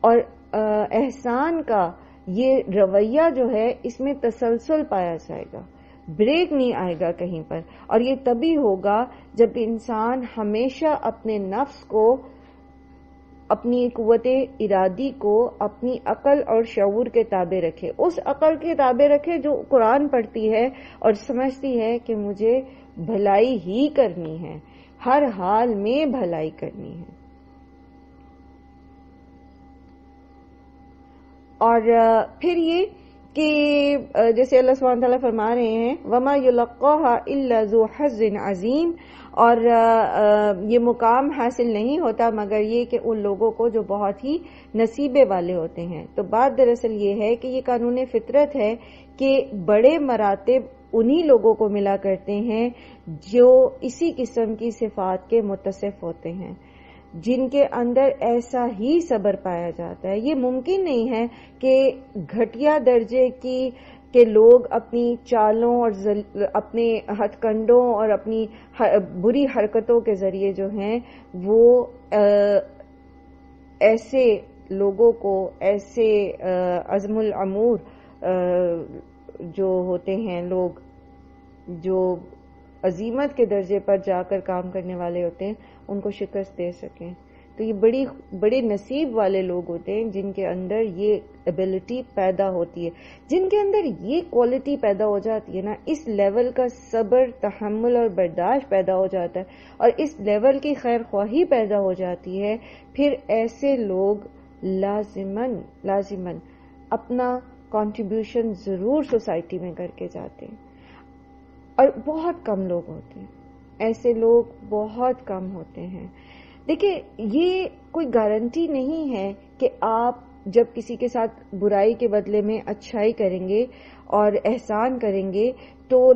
اور احسان کا یہ رویہ جو ہے اس میں تسلسل پایا جائے گا، بریک نہیں آئے گا کہیں پر. اور یہ تبھی ہوگا جب انسان ہمیشہ اپنے نفس کو اپنی قوت ارادی کو اپنی عقل اور شعور کے تابع رکھے، اس عقل کے تابع رکھے جو قرآن پڑھتی ہے اور سمجھتی ہے کہ مجھے بھلائی ہی کرنی ہے، ہر حال میں بھلائی کرنی ہے۔ اور پھر یہ کہ جیسے اللہ سبحانہ تعالیٰ فرما رہے ہیں وَمَا يُلَقَّاهَا إِلَّا ذُو حَظٍّ عَظِيمٍ، اور یہ مقام حاصل نہیں ہوتا مگر یہ کہ ان لوگوں کو جو بہت ہی نصیبے والے ہوتے ہیں۔ تو بات دراصل یہ ہے کہ یہ قانون فطرت ہے کہ بڑے مراتب انہی لوگوں کو ملا کرتے ہیں جو اسی قسم کی صفات کے متصف ہوتے ہیں، جن کے اندر ایسا ہی صبر پایا جاتا ہے۔ یہ ممکن نہیں ہے کہ گھٹیا درجے کے لوگ اپنی چالوں اور اپنے ہتھ کنڈوں اور اپنی بری حرکتوں کے ذریعے جو ہیں وہ ایسے لوگوں کو، ایسے عزم الامور جو ہوتے ہیں لوگ جو عظیمت کے درجے پر جا کر کام کرنے والے ہوتے ہیں، ان کو شکست دے سکیں۔ تو یہ بڑے نصیب والے لوگ ہوتے ہیں جن کے اندر یہ ایبلٹی پیدا ہوتی ہے، جن کے اندر یہ کوالٹی پیدا ہو جاتی ہے نا، اس لیول کا صبر، تحمل اور برداشت پیدا ہو جاتا ہے اور اس لیول کی خیر خواہی پیدا ہو جاتی ہے، پھر ایسے لوگ لازماً اپنا کنٹریبیوشن ضرور سوسائٹی میں کر کے جاتے ہیں، اور بہت کم لوگ ہوتے ہیں ایسے، لوگ بہت کم ہوتے ہیں۔ دیکھیں، یہ کوئی گارنٹی نہیں ہے کہ آپ جب کسی کے ساتھ برائی کے بدلے میں اچھائی کریں گے اور احسان کریں گے تو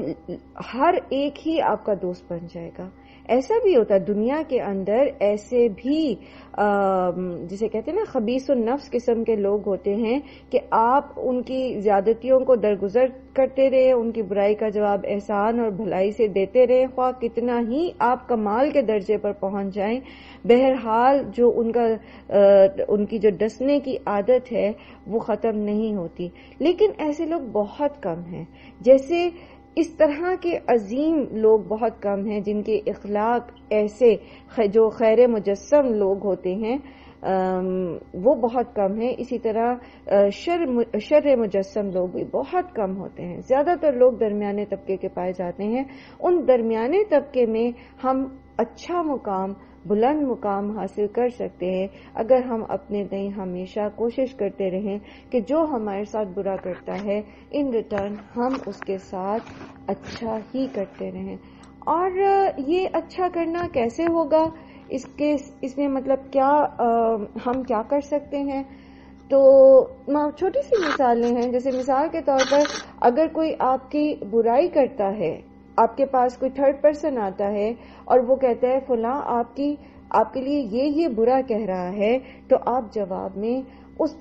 ہر ایک ہی آپ کا دوست بن جائے گا۔ ایسا بھی ہوتا ہے دنیا کے اندر، ایسے بھی جسے کہتے ہیں نا خبیث النفس قسم کے لوگ ہوتے ہیں کہ آپ ان کی زیادتیوں کو درگزر کرتے رہے، ان کی برائی کا جواب احسان اور بھلائی سے دیتے رہے، خواہ کتنا ہی آپ کمال کے درجے پر پہنچ جائیں، بہرحال جو ان کی جو ڈسنے کی عادت ہے وہ ختم نہیں ہوتی۔ لیکن ایسے لوگ بہت کم ہیں، جیسے اس طرح کے عظیم لوگ بہت کم ہیں جن کے اخلاق ایسے جو خیر مجسم لوگ ہوتے ہیں وہ بہت کم ہیں۔ اسی طرح شر مجسم لوگ بھی بہت کم ہوتے ہیں۔ زیادہ تر لوگ درمیانے طبقے کے پائے جاتے ہیں۔ ان درمیانے طبقے میں ہم اچھا مقام، بلند مقام حاصل کر سکتے ہیں اگر ہم اپنے تئیں ہمیشہ کوشش کرتے رہیں کہ جو ہمارے ساتھ برا کرتا ہے ان ریٹرن ہم اس کے ساتھ اچھا ہی کرتے رہیں۔ اور یہ اچھا کرنا کیسے ہوگا، اس میں مطلب کیا ہم کیا کر سکتے ہیں؟ تو چھوٹی سی مثالیں ہیں، جیسے مثال کے طور پر اگر کوئی آپ کی برائی کرتا ہے، آپ کے پاس کوئی تھرڈ پرسن آتا ہے اور وہ کہتا ہے فلاں آپ کے لیے یہ برا کہہ رہا ہے، تو آپ جواب میں اس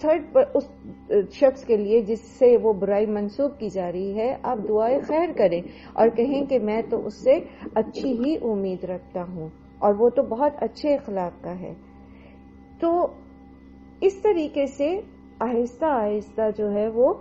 شخص کے لیے جس سے وہ برائی منسوب کی جا رہی ہے آپ دعائے خیر کریں اور کہیں کہ میں تو اس سے اچھی ہی امید رکھتا ہوں اور وہ تو بہت اچھے اخلاق کا ہے۔ تو اس طریقے سے آہستہ آہستہ جو ہے وہ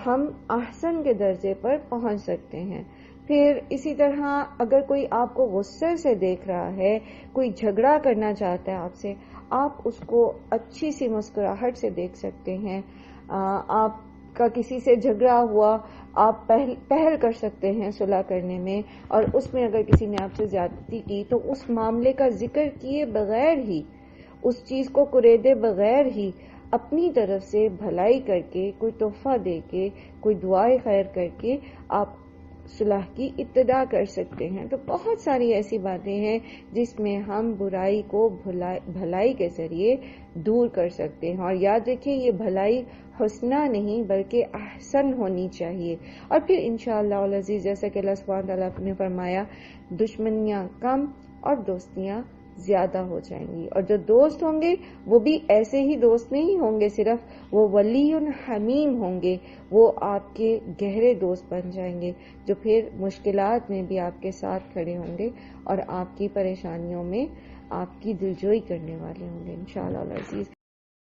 ہم احسن کے درجے پر پہنچ سکتے ہیں۔ پھر اسی طرح اگر کوئی آپ کو غصے سے دیکھ رہا ہے، کوئی جھگڑا کرنا چاہتا ہے آپ سے، آپ اس کو اچھی سی مسکراہٹ سے دیکھ سکتے ہیں۔ آپ کا کسی سے جھگڑا ہوا، آپ پہل کر سکتے ہیں صلح کرنے میں، اور اس میں اگر کسی نے آپ سے زیادتی کی تو اس معاملے کا ذکر کیے بغیر ہی، اس چیز کو کریدے بغیر ہی اپنی طرف سے بھلائی کر کے، کوئی تحفہ دے کے، کوئی دعائے خیر کر کے آپ صلح کی ابتدا کر سکتے ہیں۔ تو بہت ساری ایسی باتیں ہیں جس میں ہم برائی کو بھلائی کے ذریعے دور کر سکتے ہیں، اور یاد رکھیں یہ بھلائی حسنہ نہیں بلکہ احسن ہونی چاہیے۔ اور پھر انشاءاللہ العزیز جیسا کہ اللہ سبحانہ تعالیٰ نے فرمایا دشمنیاں کم اور دوستیاں زیادہ ہو جائیں گی، اور جو دوست ہوں گے وہ بھی ایسے ہی دوست نہیں ہوں گے صرف، وہ ولی حمیم ہوں گے، وہ آپ کے گہرے دوست بن جائیں گے جو پھر مشکلات میں بھی آپ کے ساتھ کھڑے ہوں گے اور آپ کی پریشانیوں میں آپ کی دلجوئی کرنے والے ہوں گے انشاءاللہ العزیز۔